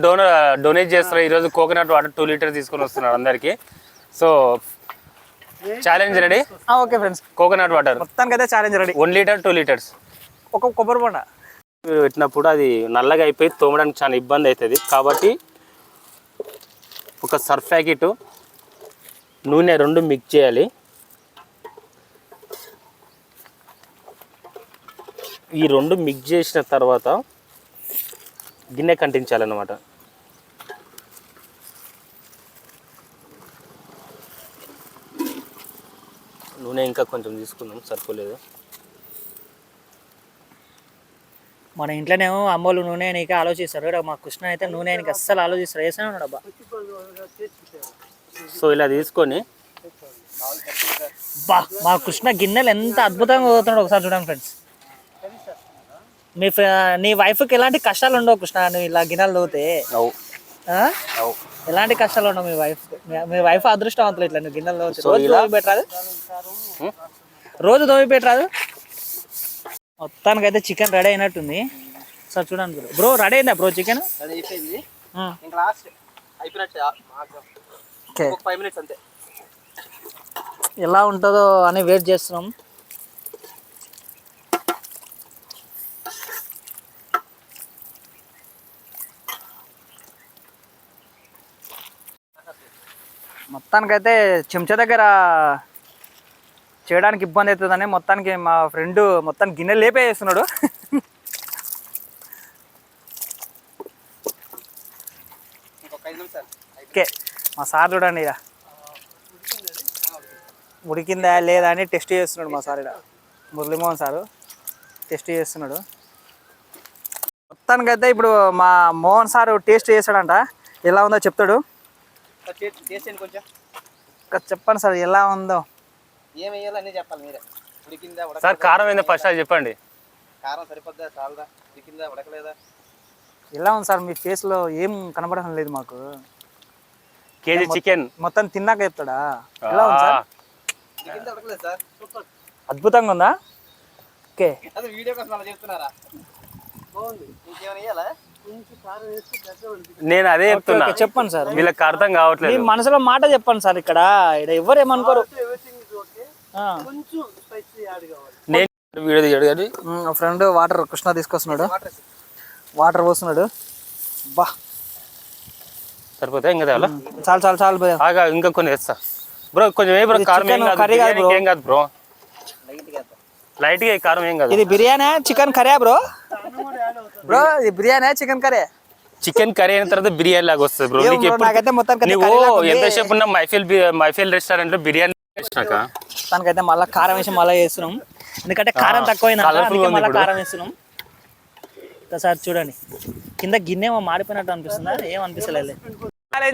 డొనేట్ చేస్తారు ఈరోజు కోకోనట్ వాటర్ 2 లీటర్స్ తీసుకొని వస్తున్నారు అందరికి. So challenge ready. Okay friends, coconut water మొత్తానికి అయితే ఛాలెంజ్ రెడీ. 1 litre 2 litres. ఒక కొబ్బరి బొండ పెట్టినప్పుడు అది నల్లగా అయిపోయి తోమడానికి చాలా ఇబ్బంది అవుతుంది. కాబట్టి ఒక సర్ఫ్ ప్యాకెట్, నూనె 2 మిక్స్ చేయాలి. ఈ 2 మిక్స్ చేసిన తర్వాత గిన్నె కంటించాలన్నమాట. నూనె ఇంకా కొంచెం తీసుకుందాం, సరిపోలేదు. మన ఇంట్లోనేమో అమ్మోళ్ళు నూనె నీకు ఆలోచిస్తారు, ఇక్కడ మా కృష్ణ అయితే నూనె నీకు అస్సలు ఆలోచిస్తారు. వేసాను డబ్బా. సో ఇలా తీసుకొని బా, మా కృష్ణ గిన్నెలు ఎంత అద్భుతంగా పోతున్నాడు ఒకసారి చూడండి ఫ్రెండ్స్. నీ వైఫ్కి ఎలాంటి కష్టాలు ఉండవు కృష్ణ, నువ్వు ఇలా గిన్నెలు తోతే. ఎలాంటి కష్టాలు ఉండవు మీ వైఫ్ అదృష్టవంతులు. ఇట్లా నువ్వు గిన్నెలు తోతే రోజు తోమి పెట్టరాదు, రోజు తోమి పెట్టరాదు. మొత్తానికి అయితే చికెన్ రెడీ అయినట్టుంది. సార్ చూడండి బ్రో, రెడీ అయిందా బ్రో చికెన్? ఎలా ఉంటుందో అని వెయిట్ చేస్తున్నాం. మొత్తానికైతే చెంచా దగ్గర చేయడానికి ఇబ్బంది అవుతుందని మొత్తానికి మా ఫ్రెండ్ మొత్తం గిన్నె లేపేస్తున్నాడు. ఓకే, మా సార్ చూడండి ఇక ఉడికిందా లేదా అని టెస్ట్ చేస్తున్నాడు మా సార్. ఇక్కడ మురళీమోహన్ సారు టెస్ట్ చేస్తున్నాడు. మొత్తానికైతే ఇప్పుడు మా మోహన్ సారు టేస్ట్ చేశాడంట, ఎలా ఉందో చెప్తాడు. చెప్పండి సార్, ఎలా ఉందో. చెప్పాలి మీరే. ఉడికిందా సార్ కారం ఏందో ఫస్ట్ అది చెప్పండి. కారం సరిపోద్దా, చాలదా, ఉడికిందా ఉడకలేదా? ఎలా ఉంది సార్? మీ ఫేస్లో ఏం కనబడడం లేదు మాకు. కేజీ చికెన్ మొత్తం తిన్నాక చెప్తాడా? ఎలా ఉంది సార్? ఉడికిందా ఉడకలేదు సార్? అద్భుతంగా ఉందా? ఓకే, అది వీడియో కోసం అలా చెప్తున్నారా? బాగుంది. ఇంకేమైనా ఇయ్యాలా? నేను అదే చెప్తున్నా. చెప్పండి సార్, వీళ్ళకి అర్థం మీ కావట్లేదు. మనసులో మాట చెప్పండి సార్. ఇక్కడ ఎవరు ఏమనుకోరు. నేను వీడియో తీయడు కానీ ఫ్రెండ్ వాటర్ కృష్ణ తీసుకొస్తున్నాడు, వాటర్ పోస్తున్నాడు. బా సరిపోతా ఇంకా తేవాలా? చాలు చాలు చాలు భయ్యా. ఆగా ఇంకా కొన్ని వేస్తా బ్రో. కొంచెం ఏ బ్రో, కారం ఏం కాదు, కర్రీ కాదు బ్రో. ఏం కాదు బ్రో, లైట్ గా కారం ఏం కాదు. ఇది biryani chicken curry bro? Bro ఇది biryani chicken curry? Chicken curry అయిన తర్వాత బిర్యానీ లాగా వస్తుంది బ్రో. నీకు నాకైతే మొత్తం నువ్వు ఎంతసేపు ఉన్నా మైఫిల్ రెస్టారెంట్ లో బిర్యానీ తనకైతే మళ్ళీ కారం వేసి మళ్ళీ వేస్తున్నాం, ఎందుకంటే కారం తక్కువైంది, మళ్ళీ కారం వేస్తున్నాం. ఒకసారి చూడండి, కింద గిన్నె ఏమో మాడిపోయినట్టు అనిపిస్తుందా? ఏం అనిపిస్తలేదు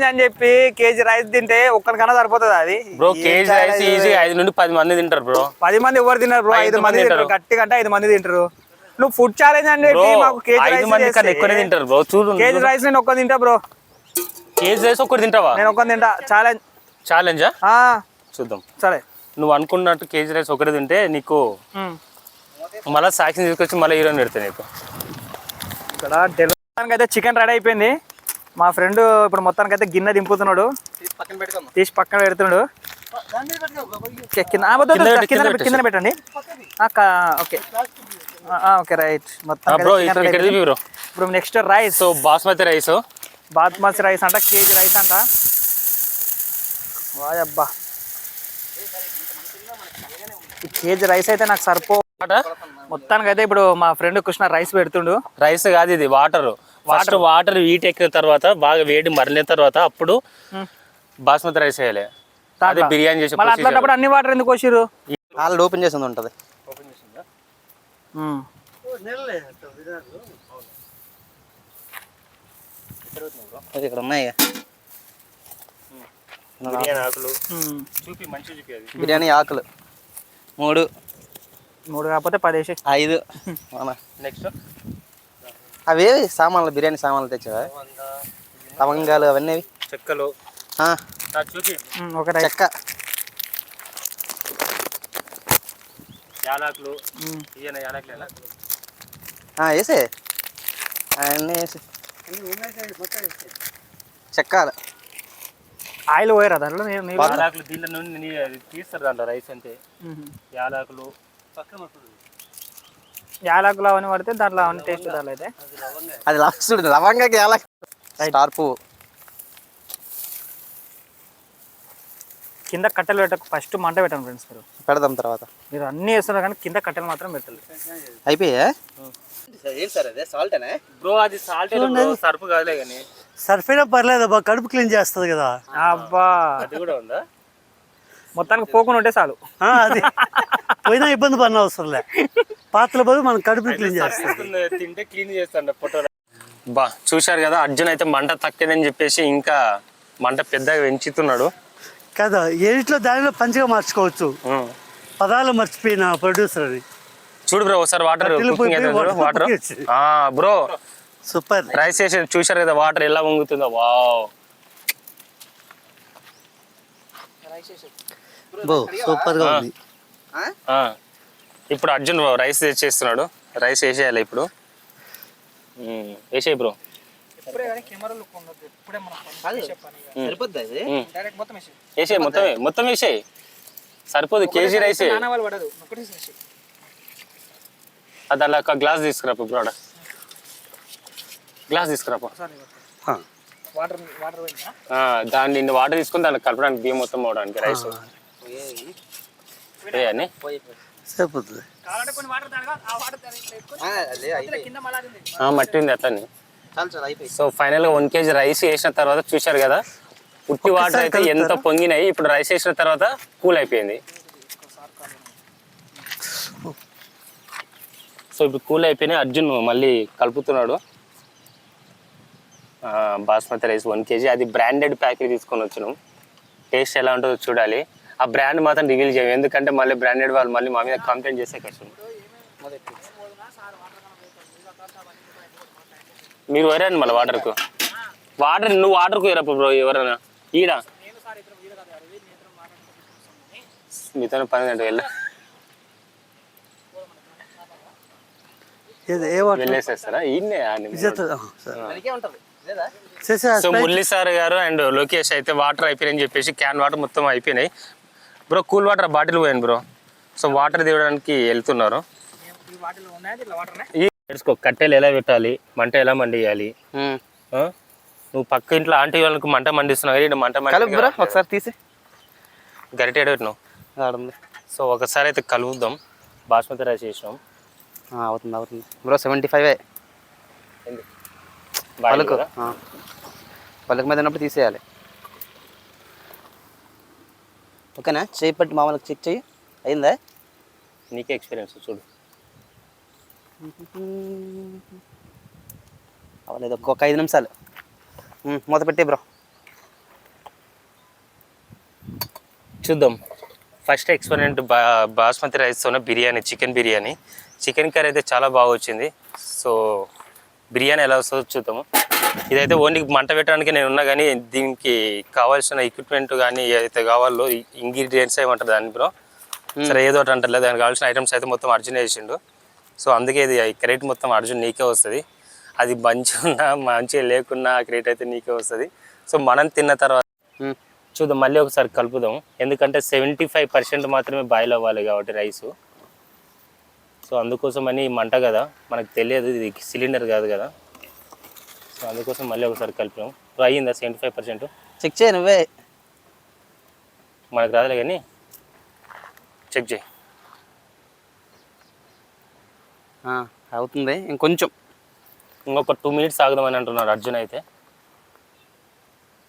అని చెప్పి కేజీ రైస్ తింటే ఒక్కరికన్నా సరిపోతుంది అది బ్రో. కేజీ రైస్ ఈజీ 5 నుండి 10 మంది తింటారు బ్రో. 10 మంది ఎవరు తిన్నారు బ్రో? 5 మంది తింటారు, గట్టిగా అంటే 5 మంది తింటారు. నువ్వు ఫుడ్ ఛాలెంజ్ అని చెప్పి మాకు కేజీ 5 మంది కన్నా ఎక్కువనే తింటారు బ్రో. చూడు, కేజీ రైస్ నేను ఒక్క తింటా బ్రో. కేజీ రైస్ ఒక్కటి తింటావా? నేను ఒక్క తింటా. ఛాలెంజా? చూద్దాం. సరే, నువ్వు అనుకున్నట్టు కేజీ రైస్ ఒకటి తింటే నీకు మళ్ళీ సాక్షి తీసుకొచ్చి మళ్ళీ హీరోయిన్ పెడతా నీకు. ఇక్కడ మొత్తానికి అయితే చికెన్ రెడీ అయిపోయింది. మా ఫ్రెండ్ ఇప్పుడు మొత్తానికి అయితే గిన్నె దింపుతున్నాడు, తీసి పక్కన పెడుతున్నాడు. కింద పెట్టండి. Okay okay right. మొత్తం ఇప్పుడు next rice, basmati rice. Basmati rice అంట, కేజీ రైస్ అంట. వాయబ్బా, ఈ కేజీ రైస్ అయితే నాకు సరిపో. మొత్తానికి అయితే ఇప్పుడు మా ఫ్రెండ్ కృష్ణ రైస్ పెడుతుండు. రైస్ కాదు ఇది, వాటర్. ఫస్ట్ వాటర్ హీట్ ఎక్కిన తర్వాత బాగా వేడి మరిన తర్వాత అప్పుడు బాస్మతి రైస్ వేయాలి. అదే బిర్యానీ చేసి అట్లాంటప్పుడు అన్ని వాటర్ ఎందుకు వచ్చిర్రు? ఆల్రెడీ ఓపెన్ చేసింది ఉంటుంది. ఇక్కడ ఉన్నాయి బిర్యానీ ఆకులు 3 కాకపోతే 10 5. నెక్స్ట్ అవేవి సామాన్లు, బిర్యానీ సామాన్లు తెచ్చావా? లవంగాలు అవన్నీ, చెక్కలు, చెక్క, యాలకులు. వేసే అవన్నీ వేసి చెక్కాలి. ఆయిల్ పోయారా దాంట్లో నీళ్ళు? యాలకులు దీంట్లో నుండి తీస్తారు దాంట్లో రైస్ అంటే యాలకులు యాలకులు అవన్నీ పడితే దాంట్లో అవన్నీ టేస్ట్ దాంట్లో అయితే అది చూడు లవంగాకి యాలక్ స్టార్ పువ్వు. కింద కట్టెలు పెట్టకు, ఫస్ట్ మంట పెట్టండి ఫ్రెండ్స్. పెడదాం తర్వాత. మీరు అన్నీ వేస్తున్నారు కానీ కింద కట్టెలు మాత్రం పెట్టాలి. అయిపోయా ఏంటి సార్ అదే సాల్టేనా బ్రో? అది సాల్ట్ సర్పు కాదులే కానీ సర్ఫైనా పర్లేదు అబ్బా, కడుపు క్లీన్ చేస్తుంది కదా. అబ్బా అది కూడా ఉందా? మొత్తానికి పోకుండా ఉంటే చాలు. అది పోయినా ఇబ్బంది పడిన అవసరం లే, పాత్రల బదులు మనం కడుపు క్లీన్ చేస్తుంది. తింటే క్లీన్ చేస్తాను ఫోటో. బా చూశారు కదా, అర్జున్ అయితే మంట తక్కువని చెప్పేసి ఇంకా మంట పెద్దగా పెంచుతున్నాడు కదా. ఏడిట్లో దానిలో పంచగా మార్చుకోవచ్చు. పదాలు మర్చిపోయిన ప్రొడ్యూసర్ అని. చూడు బ్రో ఒకసారి water water bro super. Rice చేసి చూశారు కదా వాటర్ ఎలా వంగుతుందో. వావ్ సూపర్ గా ఉంది. ఇప్పుడు అర్జున్ రైస్ చేస్తున్నాడు. రైస్ వేసేయాలి ఇప్పుడు. వేసేయి బ్రో. వేసేయి మొత్తం వేసేయి, సరిపోదు. కేజీ రైస్ అది అలా ఒక గ్లాస్ తీసుకురా బ్రోడ, గ్లాస్ తీసుకురా. దాన్ని నిన్ను వాటర్ తీసుకుని దాన్ని కలపడానికి బియ్యం మొత్తం అవడానికి రైస్ అని సరిపోతుంది. మట్టి ఉంది అట్లని. సో ఫైనల్ గా 1 kg రైస్ వేసిన తర్వాత చూశారు కదా, ఉట్టి వాటర్ అయితే ఎంత పొంగినాయి. ఇప్పుడు రైస్ వేసిన తర్వాత కూల్ అయిపోయింది. సో ఇప్పుడు కూల్ అయిపోయినాయి. అర్జున్ మళ్ళీ కలుపుతున్నాడు బాస్మతి రైస్ 1 kg. అది బ్రాండెడ్ ప్యాకెట్ తీసుకొని వచ్చినాం. టేస్ట్ ఎలా ఉంటుందో చూడాలి. ఆ బ్రాండ్ మాత్రం రివీల్ చేయం, ఎందుకంటే మళ్ళీ బ్రాండెడ్ వాళ్ళు మళ్ళీ మా మీద కంప్లైంట్ చేసే కష్టం. మీరు వరండి మళ్ళీ వాటర్కు. నువ్వు వాటర్కు వేరప్పు బ్రో ఎవరైనా ఈడ మీతో పని గంట వెళ్ళేసేస్తారా? సో మురళీ సార్ గారు అండ్ లోకేష్ అయితే వాటర్ అయిపోయినాయని చెప్పేసి క్యాన్ వాటర్ మొత్తం అయిపోయినాయి బ్రో. కూల్ వాటర్ బాటిల్ పోయాను బ్రో. సో వాటర్ తీయడానికి వెళ్తున్నారు. కట్టెలు ఎలా పెట్టాలి, మంట ఎలా మండియాలి. నువ్వు పక్క ఇంట్లో ఆంటీ వాళ్ళకి మంట మండిస్తున్నావు, మంట ఒకసారి తీసి గరిటె ఎడబెట్టినావు. సో ఒకసారి అయితే కలుపుదాం. బాస్మతి రైస్ చేసినాం. అవుతుంది బ్రో. 75 పలుకు మీద ఉన్నప్పుడు తీసేయాలి. ఓకేనా? చేయి పట్టి మామూలుగా చెక్ చెయ్యి. అయిందా? నీకే ఎక్స్పీరియన్స్ చూడు. అవ్వలేదు, ఒక్కొక్క 5 నిమిషాలు మూత పెట్టి బ్రో. చూద్దాం. ఫస్ట్ ఎక్స్పెరిమెంట్ బాస్మతి రైస్తోనే biryani, chicken biryani. Chicken curry అయితే చాలా బాగా వచ్చింది. సో బిర్యానీ ఎలా వస్తుందో చూద్దాము. ఇదైతే ఓన్లీ మంట పెట్టడానికి నేను ఉన్నా, కానీ దీనికి కావాల్సిన ఎక్విప్మెంట్ కానీ ఏదైతే కావాలో ఇంగ్రీడియంట్స్ ఏమంటారు దాన్ని బ్రో, సరే ఏదో ఒకటి అంటారు, దానికి కావాల్సిన ఐటమ్స్ అయితే మొత్తం అర్జున్ వేసిండు. సో అందుకే ఇది క్రెడిట్ మొత్తం అర్జున్ నీకే వస్తుంది. అది మంచిగా లేకున్నా క్రెడిట్ అయితే నీకే వస్తుంది. సో మనం తిన్న తర్వాత చూద్దాం, మళ్ళీ ఒకసారి కలుపుదాం. ఎందుకంటే 75% మాత్రమే బాయిల్ అవ్వాలి కాబట్టి రైసు. సో అందుకోసం అని మంట కదా, మనకు తెలియదు, ఇది సిలిండర్ కాదు కదా. సో అందుకోసం మళ్ళీ ఒకసారి కలిపాం. అయ్యిందా 75%? చెక్ చేయి నువ్వే, మనకు రాదులే కానీ చెక్ చేయి. అవుతుంది, ఇంకొంచెం ఇంకొక 2 minutes ఆగుదామని అంటున్నారు అర్జున్ అయితే.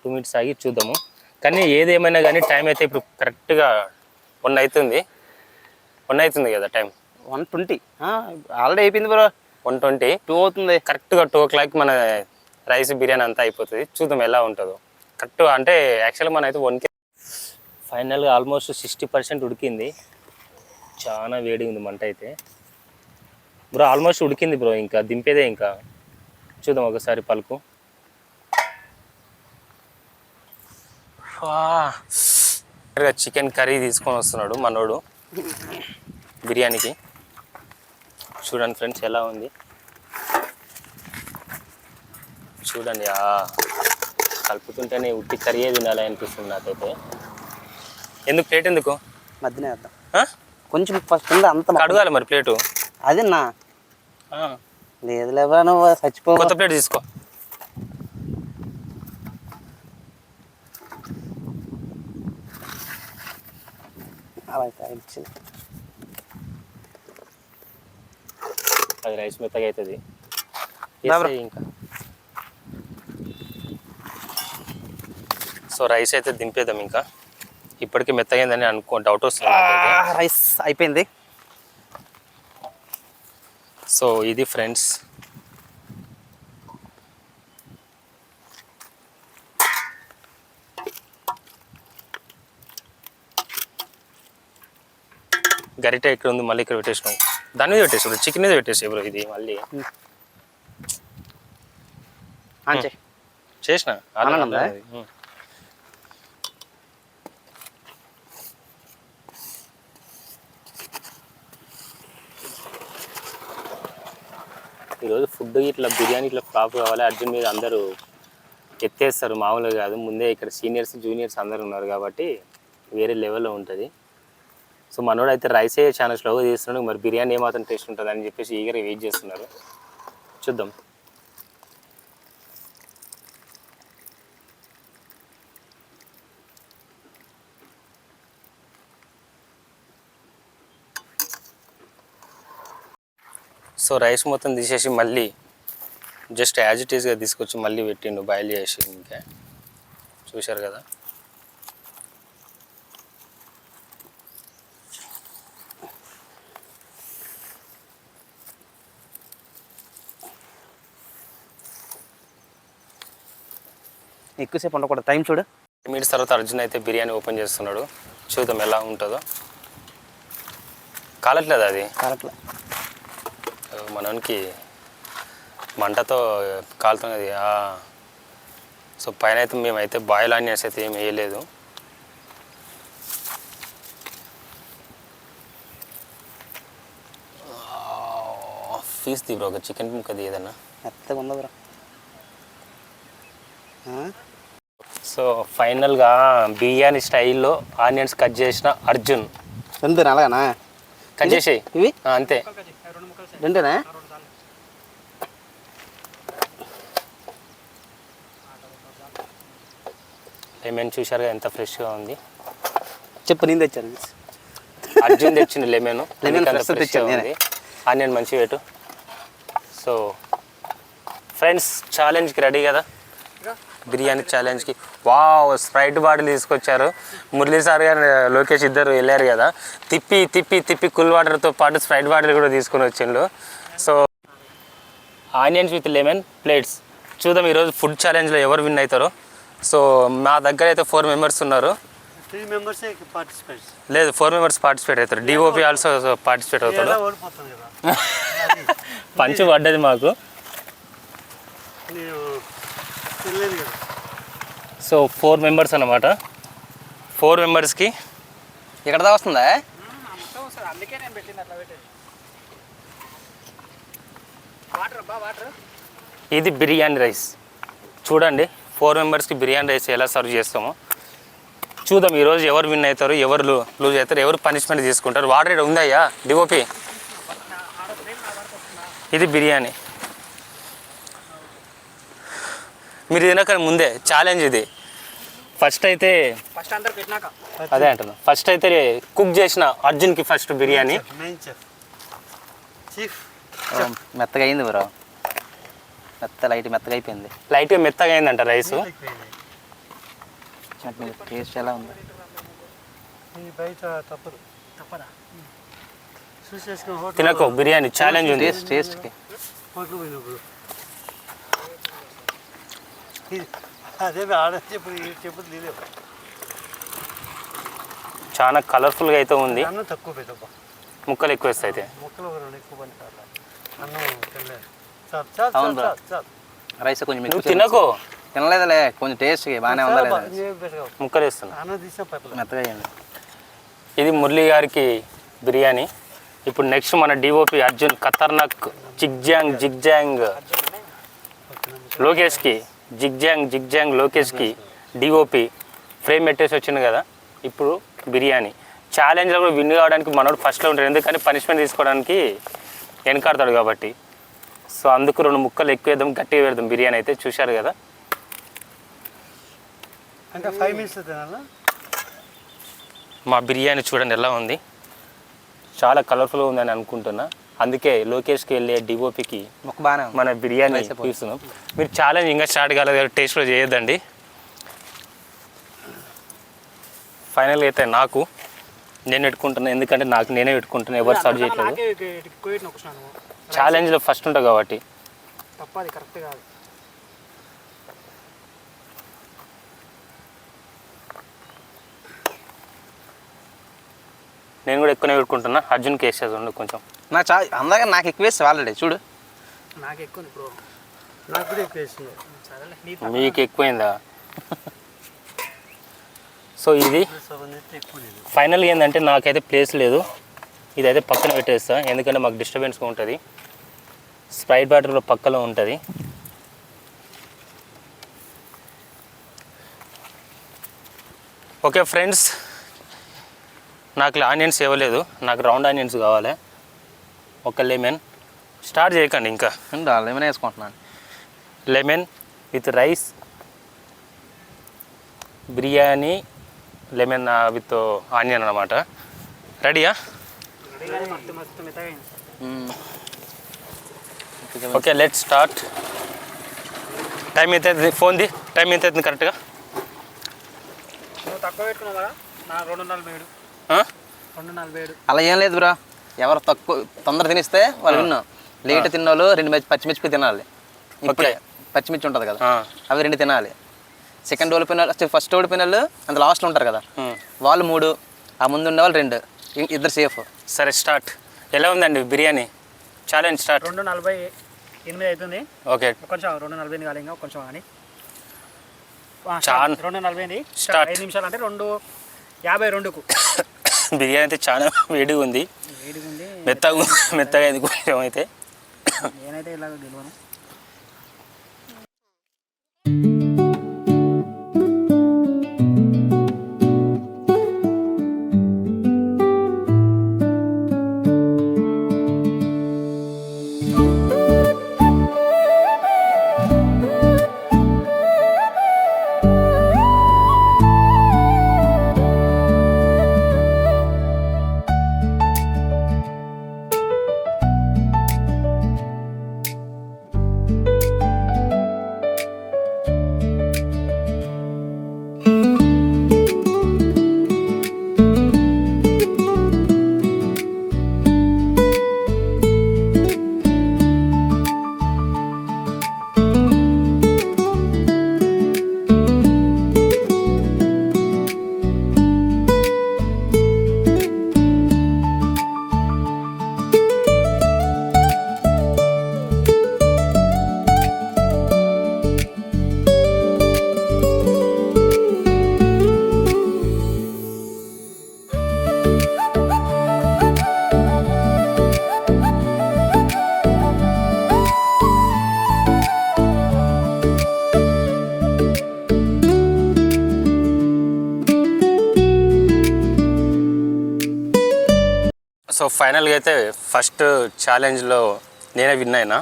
2 minutes ఆగి చూద్దాము. కానీ ఏదేమైనా కానీ టైం అయితే ఇప్పుడు కరెక్ట్గా 1 అవుతుంది. 1 అవుతుంది కదా టైం. 1:20 ఆల్రెడీ అయిపోయింది బ్రో. 1:20 2 అవుతుంది. కరెక్ట్గా 2 o'clock మన రైస్ బిర్యానీ అంతా అయిపోతుంది. చూద్దాం ఎలా ఉంటుందో. కరెక్ట్ అంటే యాక్చువల్గా మన అయితే 1 ఫైనల్గా ఆల్మోస్ట్ 60% ఉడికింది. చాలా వేడి ఉంది మంట అయితే బ్రో. ఆల్మోస్ట్ ఉడికింది బ్రో, ఇంకా దింపేదే. ఇంకా చూద్దాం ఒకసారి పలుకు. చికెన్ కర్రీ తీసుకొని వస్తున్నాడు మనోడు బిర్యానీకి. చూడండి ఫ్రెండ్స్ ఎలా ఉంది. చూడండి కలుపుతుంటేనే ఉట్టి కరియే తినాలి అనిపిస్తుంది నాకైతే. ఎందుకు ప్లేట్ ఎందుకు మధ్యనే వేద్దాం ఆ? కొంచెం ఫస్ట్ కింద అంత కడగాలి మరి ప్లేటు. అది నా ఆ. లేదు లేవా నువ్వు చచ్చిపో. కొత్త ప్లేట్ తీసుకో. అలా ఇచ్చింది అది రైస్ మెత్తగా అవుతుంది ఇంకా. సో రైస్ అయితే దింపేద్దాం ఇంకా. ఇప్పటికీ మెత్తగైందని డౌట్ వస్తుంది నాకైతే. రైస్ అయిపోయింది. సో ఇది ఫ్రెండ్స్ గరిట ఇక్కడ ఉంది, మళ్ళీ ఇక్కడ పెట్టేసినాం. దాని మీద పెట్టేసి చికెన్ మీద పెట్టేసి బ్రో. ఇది మళ్ళీ చేసిన ఈరోజు ఫుడ్ ఇట్లా బిర్యానీ ఇట్లా ఫ్లాప్ కావాలి అర్జున్ మీద అందరూ ఎత్తేస్తారు, మామూలుగా కాదు. ముందే ఇక్కడ సీనియర్స్ జూనియర్స్ అందరు ఉన్నారు కాబట్టి వేరే లెవెల్లో ఉంటుంది. సో మనోడు అయితే రైసే చాలా స్లోగా చేస్తున్నాడు. మరి బిర్యానీ ఏమాత్రం టేస్ట్ ఉంటుంది అని చెప్పేసి ఈగర్గా వెయిట్ చేస్తున్నారు. చూద్దాం. సో రైస్ మొత్తం తీసేసి మళ్ళీ జస్ట్ యాజ్ ఇట్ ఈస్గా తీసుకొచ్చి మళ్ళీ పెట్టిండు బాయిల్ చేసి. ఇంకా చూశారు కదా. ఎక్కువసేపు ఉండకూడదు, టైం చూడు. మినిట్స్ తర్వాత అర్జున్ అయితే బిర్యానీ ఓపెన్ చేస్తున్నాడు. చూద్దాం ఎలా ఉంటుందో. కాలట్లేదు అది కాలట్లే, మనకి మంటతో కాలుతున్నది. సో పైన అయితే మేమైతే బాయిల్ ఆనియన్స్ అయితే ఏం వేయలేదు. పీస్ ది బ్రో, ఒక చికెన్ ముక్కది ఏదన్నా మెత్తగా ఉంది బ్రో. సో ఫైనల్గా బిర్యానీ స్టైల్లో ఆనియన్స్ కట్ చేసిన అర్జున్. అంతేనా? అలాగనా? కట్ చేసేయి ఇవి అంతే. రెండేనా? లెమన్ చూశారుగా ఎంత ఫ్రెష్గా ఉంది. చెప్పు, నేను తెచ్చాను. అర్జున్ తెచ్చిన లెమన్ ఫ్రెష్ తెచ్చాను ఉంది. ఆనియన్ మంచి వేటు. సో ఫ్రెండ్స్ ఛాలెంజ్కి రెడీ కదా, బిర్యానీ ఛాలెంజ్కి. వావ్, స్ప్రైట్ బాటిల్ తీసుకొచ్చారు. మురళీ సార్ గారు లోకేష్ ఇద్దరు వెళ్ళారు కదా, తిప్పి తిప్పి తిప్పి కూల్ వాటర్తో పాటు స్ప్రైట్ బాటిల్ కూడా తీసుకొని వచ్చిండు. So onions with lemon plates. చూద్దాం ఈరోజు ఫుడ్ ఛాలెంజ్లో ఎవరు విన్ అవుతారో. సో మా దగ్గర అయితే 4 మెంబర్స్ ఉన్నారు. 3 మెంబర్సే పార్టిసిపేట్స్. లేదు, 4 మెంబర్స్ పార్టిసిపేట్ అవుతారు. డిఓపి ఆల్సో పార్టిసిపేట్ అవుతాడు. ఓడిపోతాను కదా. పంచి పడ్డది మాకు. నేను తెలియదు కదా. సో 4 మెంబర్స్ అన్నమాట. 4 మెంబర్స్కి ఇక్కడ దా వస్తుందా? అందుకే నేను పెట్టింది అట్లా పెట్టేది. వాటర్ ఇది బిర్యానీ రైస్. చూడండి 4 మెంబర్స్కి బిర్యానీ రైస్ ఎలా సర్వ్ చేస్తామో చూద్దాం. ఈరోజు ఎవరు విన్ అవుతారు, ఎవరు లూజ్ అవుతారు, ఎవరు పనిష్మెంట్ తీసుకుంటారు. వాటర్ ఇక్కడ ఉందయ్యా డిఓపి. ఇది బిర్యానీ. మీరు తినక ముందే ఛాలెంజ్ ఇది. ఫస్ట్ అయితే అదే అంటున్నా, ఫస్ట్ అయితే కుక్ చేసిన అర్జున్కి ఫస్ట్ బిర్యానీ. మెయిన్ చీఫ్ మెత్తగా అయింది బ్రో, మెత్తగా అయిపోయింది. లైట్గా మెత్తగా అయిందంట రైస్. టేస్ట్ ఎలా ఉంది? బయట తప్పదా చూసేసుకుని తినకు బిర్యానీ ఛాలెంజ్ ఉంది. టేస్ట్కి హోటల్ పోయినప్పుడు అదే ఆడ చెప్పు లేదేవు. చాలా కలర్ఫుల్గా అయితే ఉంది. అన్నం తక్కువ పెద్దప్ప, ముక్కలు ఎక్కువ వేస్తాయి అయితే. ముక్కలు 2 ఎక్కువ పని కాదు. అన్నం తినలేదు. చాలు అవును బ్రో. చాలు. రైస్ కొంచెం నువ్వు తినకు. తినలేదులే, కొంచెం టేస్ట్కి బాగానే ఉందా లేదా? ముక్కలు వేస్తున్నా. అన్నం తీసిన పైపు మెత్తగా అయింది. ఇది మురళీ గారికి బిర్యానీ. ఇప్పుడు నెక్స్ట్ మన డిఓపి అర్జున్ ఖతర్నాక్ జిగ్జాంగ్ లోకేష్కి జిగ్జాంగ్ లోకేష్కి డిఓపి ఫ్రేమ్ పెట్టేసి వచ్చింది కదా. ఇప్పుడు బిర్యానీ ఛాలెంజ్లో కూడా విన్ కావడానికి మనోడు ఫస్ట్లో ఉంటాడు, ఎందుకని పనిష్మెంట్ తీసుకోవడానికి వెనకాడతాడు కాబట్టి. సో అందుకు 2 ముక్కలు ఎక్కువ వేద్దాం, గట్టిగా పెడదాం బిర్యానీ అయితే. చూశారు కదా. అంటే 5 minutes తినాలా? మా బిర్యానీ చూడండి ఎలా ఉంది, చాలా కలర్ఫుల్గా ఉందని అనుకుంటున్నా. అందుకే లోకేష్కి వెళ్ళే డిఓపికి ముక్క బాగానే ఉంది. మన బిర్యానీ చూస్తున్నాం. మీరు ఛాలెంజ్ ఇంకా స్టార్ట్ కాలేదు, టేస్ట్లో చేయొద్దండి. ఫైనల్గా అయితే నేను పెట్టుకుంటున్నాను, ఎందుకంటే నేనే పెట్టుకుంటున్నాను, ఎవరు స్టార్ట్ చేయట్లేదు. ఛాలెంజ్లో ఫస్ట్ ఉంటా కాబట్టి. తప్పది, కరెక్ట్ కాదు. నేను కూడా ఎక్కువనే పెట్టుకుంటున్నా. అర్జున్కి వేసేది ఉండు కొంచెం. అందరికీ నాకు ఎక్కువ వేస్తావు ఆల్రెడీ చూడు. నాకు ఎక్కువ బ్రో, నాకు కూడా ఎక్కువ వేసింది. సరేలే, మీకు ఎక్కువైందా? సో ఇది ఎక్కువ లేదు. ఫైనల్గా ఏంటంటే నాకైతే ప్లేస్ లేదు, ఇదైతే పక్కన పెట్టేస్తా, ఎందుకంటే మాకు డిస్టర్బెన్స్గా ఉంటుంది. స్ప్రైట్ బాటిల్ పక్కలో ఉంటుంది. ఓకే ఫ్రెండ్స్, నాకు ఆనియన్స్ ఇవ్వలేదు, నాకు రౌండ్ ఆనియన్స్ కావాలి. ఒక లెమన్. స్టార్ట్ చేయకండి ఇంకా. లెమన్ వేసుకుంటున్నాను. Lemon with rice biryani, lemon with onion అన్నమాట. రెడీయా? Okay, let start. టైం ఎంత అవుతుంది? ఫోన్ది టైం ఎంత అవుతుంది కరెక్ట్గా? తక్కువ పెట్టుకున్నావా? 2:47. 2:47. అలా ఏం లేదు బ్రో, ఎవరు తక్కువ తొందర తినిస్తే వాళ్ళు విన్నాం. లేట్ తిన్నోళ్ళు 2 పచ్చిమిర్చి తినాలి. ఓకే, పచ్చిమిర్చి ఉంటుంది కదా, అవి 2 తినాలి. సెకండ్ ఓడిపోయిన వాళ్ళు, ఫస్ట్ ఓడిపోయిన వాళ్ళు అంత లాస్ట్లో ఉంటారు కదా, వాళ్ళు 3, ఆ ముందు ఉండే వాళ్ళు 2, ఇద్దరు సేఫ్. సరే స్టార్ట్. ఎలా ఉందండి బిర్యానీ? Challenge start. 2:48 అవుతుంది. ఓకే, కొంచెం 2:48 కాదు, ఇంకా కొంచెం కానీ 2:48 స్టార్ట్. 5 నిమిషాలు అంటే 2:52కు. బిర్యానీ అయితే చాలా వేడిగా ఉంది, మెత్తగా అయింది కొంచెం. అయితే నేనైతే ఇలాగ గెలవను. సో ఫైనల్గా అయితే ఫస్ట్ ఛాలెంజ్లో నేనే విన్ అయినా.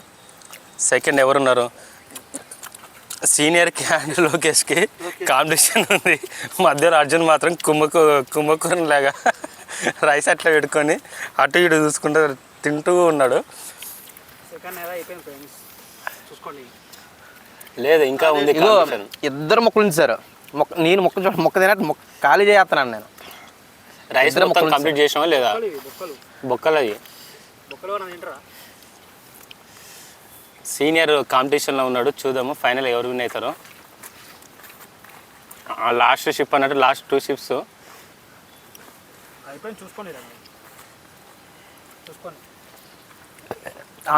సెకండ్ ఎవరున్నారు? సీనియర్కి అండ్ లోకేష్కి కాంపిటీషన్ ఉంది. మధ్యలో అర్జున్ మాత్రం కుంభకూరన్ లాగా రైస్ అట్లా పెట్టుకొని అటు ఇటు చూసుకుంటూ తింటూ ఉన్నాడు. లేదు ఇంకా ఉంది. ఇద్దరు మొక్కలు ఉంచారు. నేను మొక్క తినట్టు ఖాళీ చేస్తున్నాను నేను. రైస్ మొత్తం కంప్లీట్ చేసావా లేదా? బొక్కలు అవి. సీనియర్ కాంపిటీషన్లో ఉన్నాడు, చూద్దాము ఫైనల్ ఎవరు విన్ అవుతారో. లాస్ట్ షిప్ అన్నట్టు లాస్ట్ 2 షిప్స్ చూసుకోండి.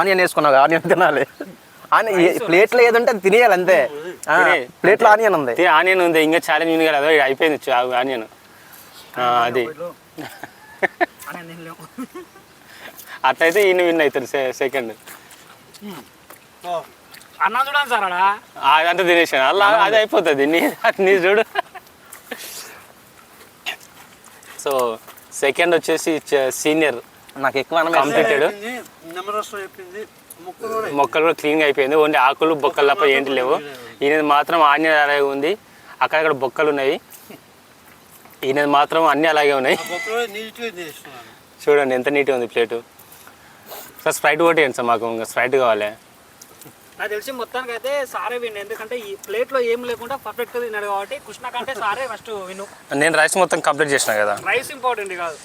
ఆనియన్ వేసుకున్నావు, ఆనియన్ తినాలి. ప్లేట్లో ఏదంటే అది తినేయాలి అంతే. ప్లేట్లో ఆనియన్ ఉంది, ఆనియన్ ఉంది. ఇంకా ఛాలెంజ్ ఉంది కదా, అదే అయిపోయింది ఆనియన్. అది అట్లయితే ఈయన విన్ అవుతారు సెకండ్. అన్నం చూడండి సార్ అలా అదంతా తినేసాను అలా అది అయిపోతుంది నీ చూడు. సో సెకండ్ వచ్చేసి సీనియర్ నాకు ఎక్కువ అన్నం కంప్లీటెడ్. నిమ్మరసం చెప్పింది, మొక్కలు కూడా క్లీన్గా అయిపోయింది. ఓన్లీ ఆకులు బొక్కలు తప్ప ఏంటి లేవు. ఈయనది మాత్రం ఆన్య అలాగే ఉంది, అక్కడక్కడ బొక్కలు ఉన్నాయి. ఈయనది మాత్రం అన్నీ అలాగే ఉన్నాయి. చూడండి ఎంత నీట్గా ఉంది ప్లేటు. సార్ స్ప్రైట్ కొట్టేయండి సార్, మాకు ఇంకా స్ప్రైట్ కావాలి. నాకు తెలిసి మొత్తానికి అయితే సారే విన్, ఎందుకంటే ఈ ప్లేట్లో ఏం లేకుండా పర్ఫెక్ట్గా తిన్నాడు కాబట్టి కృష్ణ కంటే సారే ఫస్ట్ విను. నేను రైస్ మొత్తం కంప్లీట్ చేసిన కదా. రైస్ ఇంపార్టెంట్ కాదు,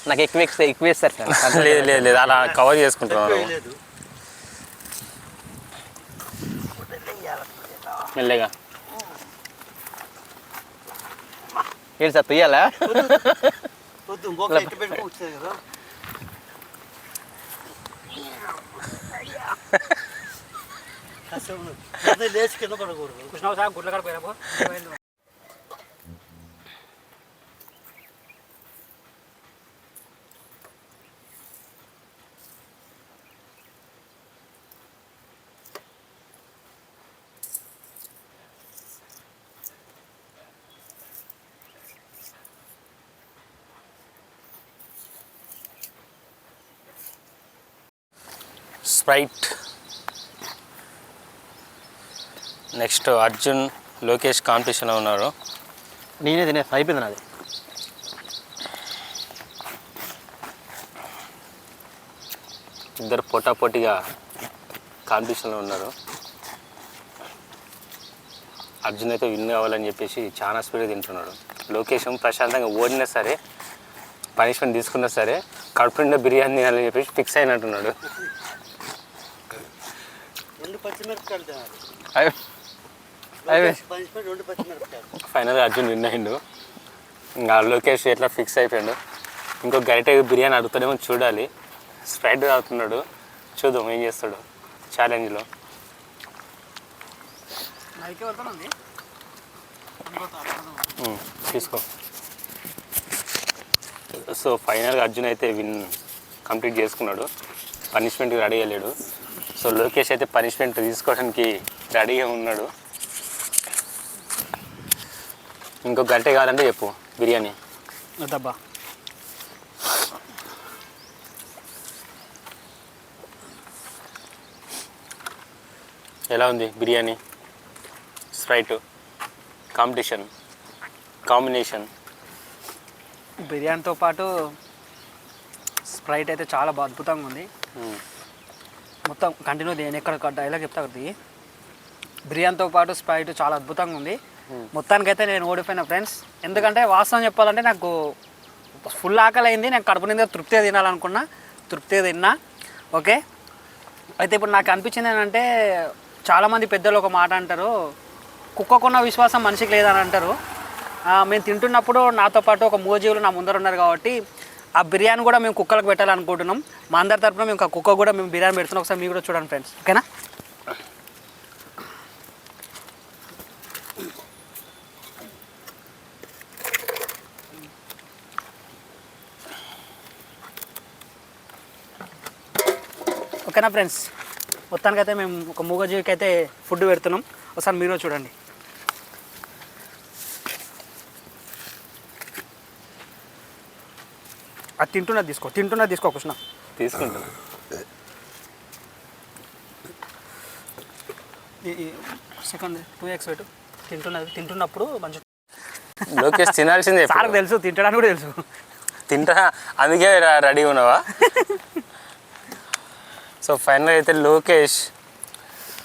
నాకు ఎక్కువ వేస్తారు సార్. లేదు లేదు లేదు అలా కవర్ చేసుకుంటున్నాను మెల్లగా. ఏంటి సార్ తొయ్యాలా? వద్దు ఇంకొక ఎట్టు పెట్టుకో వచ్చేది కదా. అసలు లేచి కింద పడకూడదు. కృష్ణ సార్ గుడ్ల కాడ పోయినా స్ప్రైట్. నెక్స్ట్ అర్జున్, లోకేష్ కాంపిటీషన్లో ఉన్నారు. నేనే అయిపోయింది నాది. ఇద్దరు పోటాపోటీగా కాంపిటీషన్లో ఉన్నారు. అర్జున్ అయితే విన్ కావాలని చెప్పేసి చాలా స్పీడ్గా తింటున్నాడు. లోకేష్ ప్రశాంతంగా ఓడినా సరే, పనిష్మెంట్ తీసుకున్నా సరే, కడుపు నిండా బిర్యానీ తినాలని చెప్పేసి ఫిక్స్ అయినట్టున్నాడు. రెండు పచ్చిమిరపకాయలు తినాలి. రెండు పచ్చిమిరపకాయలు. ఫైనల్గా అర్జున్ విన్ అయిండు. ఇంకా లోకేష్ ఎట్లా ఫిక్స్ అయిపోయాడు. ఇంకో గరిట బిర్యానీ అడుగుతాడేమో చూడాలి. స్ప్రైట్ తాగుతున్నాడు, చూద్దాం ఏం చేస్తాడు ఛాలెంజ్లో. తీసుకో. సో ఫైనల్గా అర్జున్ అయితే విన్ కంప్లీట్ చేసుకున్నాడు. పనిష్మెంట్కి రెడీ అయ్యలేడు. సో లోకేష్ అయితే పనిష్మెంట్ తీసుకోవడానికి రెడీగా ఉన్నాడు. ఇంకో గంట కావాలంటే చెప్పు బిర్యానీ. వద్దబ్బా, ఎలా ఉంది బిర్యానీ, స్ప్రైట్ కాంబినేషన్? బిర్యానీతో పాటు స్ప్రైట్ అయితే చాలా అద్భుతంగా ఉంది. మొత్తం కంటిన్యూ నేను ఎక్కడ డైలాగ్ చెప్తా ఒకటి. బిర్యానీతో పాటు స్ప్రైట్ చాలా అద్భుతంగా ఉంది. మొత్తానికైతే నేను ఓడిపోయిన ఫ్రెండ్స్. ఎందుకంటే వాస్తవం చెప్పాలంటే నాకు ఫుల్ ఆకలి అయింది. నేను కడుపు నిండా తృప్తిగా తినాలనుకున్నా, తృప్తిగా తిన్నా. ఓకే, అయితే ఇప్పుడు నాకు అనిపించింది ఏంటంటే, చాలామంది పెద్దలు ఒక మాట అంటారు, కుక్కకున్న విశ్వాసం మనిషికి లేదని అంటారు. మేము తింటున్నప్పుడు నాతో పాటు ఒక మూగజీవులు నా ముందర ఉన్నారు కాబట్టి ఆ బిర్యానీ కూడా మేము కుక్కలకు పెట్టాలనుకుంటున్నాం. మా అందరి తరపున మేము కుక్క కూడా మేము బిర్యానీ పెడుతున్నాం. ఒకసారి మీరు కూడా చూడండి ఫ్రెండ్స్, ఓకేనా? ఓకేనా ఫ్రెండ్స్, మొత్తానికైతే మేము ఒక మూగజీవికి అయితే ఫుడ్ పెడుతున్నాం. ఒకసారి మీరు చూడండి. అది తింటున్నది తీసుకో కృష్ణ. తీసుకుంటాను. సెకండ్ 2x పెట్టు. తింటున్నప్పుడు మంచి లోకేష్ తినాల్సిందే. సార్కి తెలుసు, తింటడానికి కూడా తెలుసు. తింటా, అందుకే రెడీ ఉన్నావా? సో ఫైనల్ అయితే లోకేష్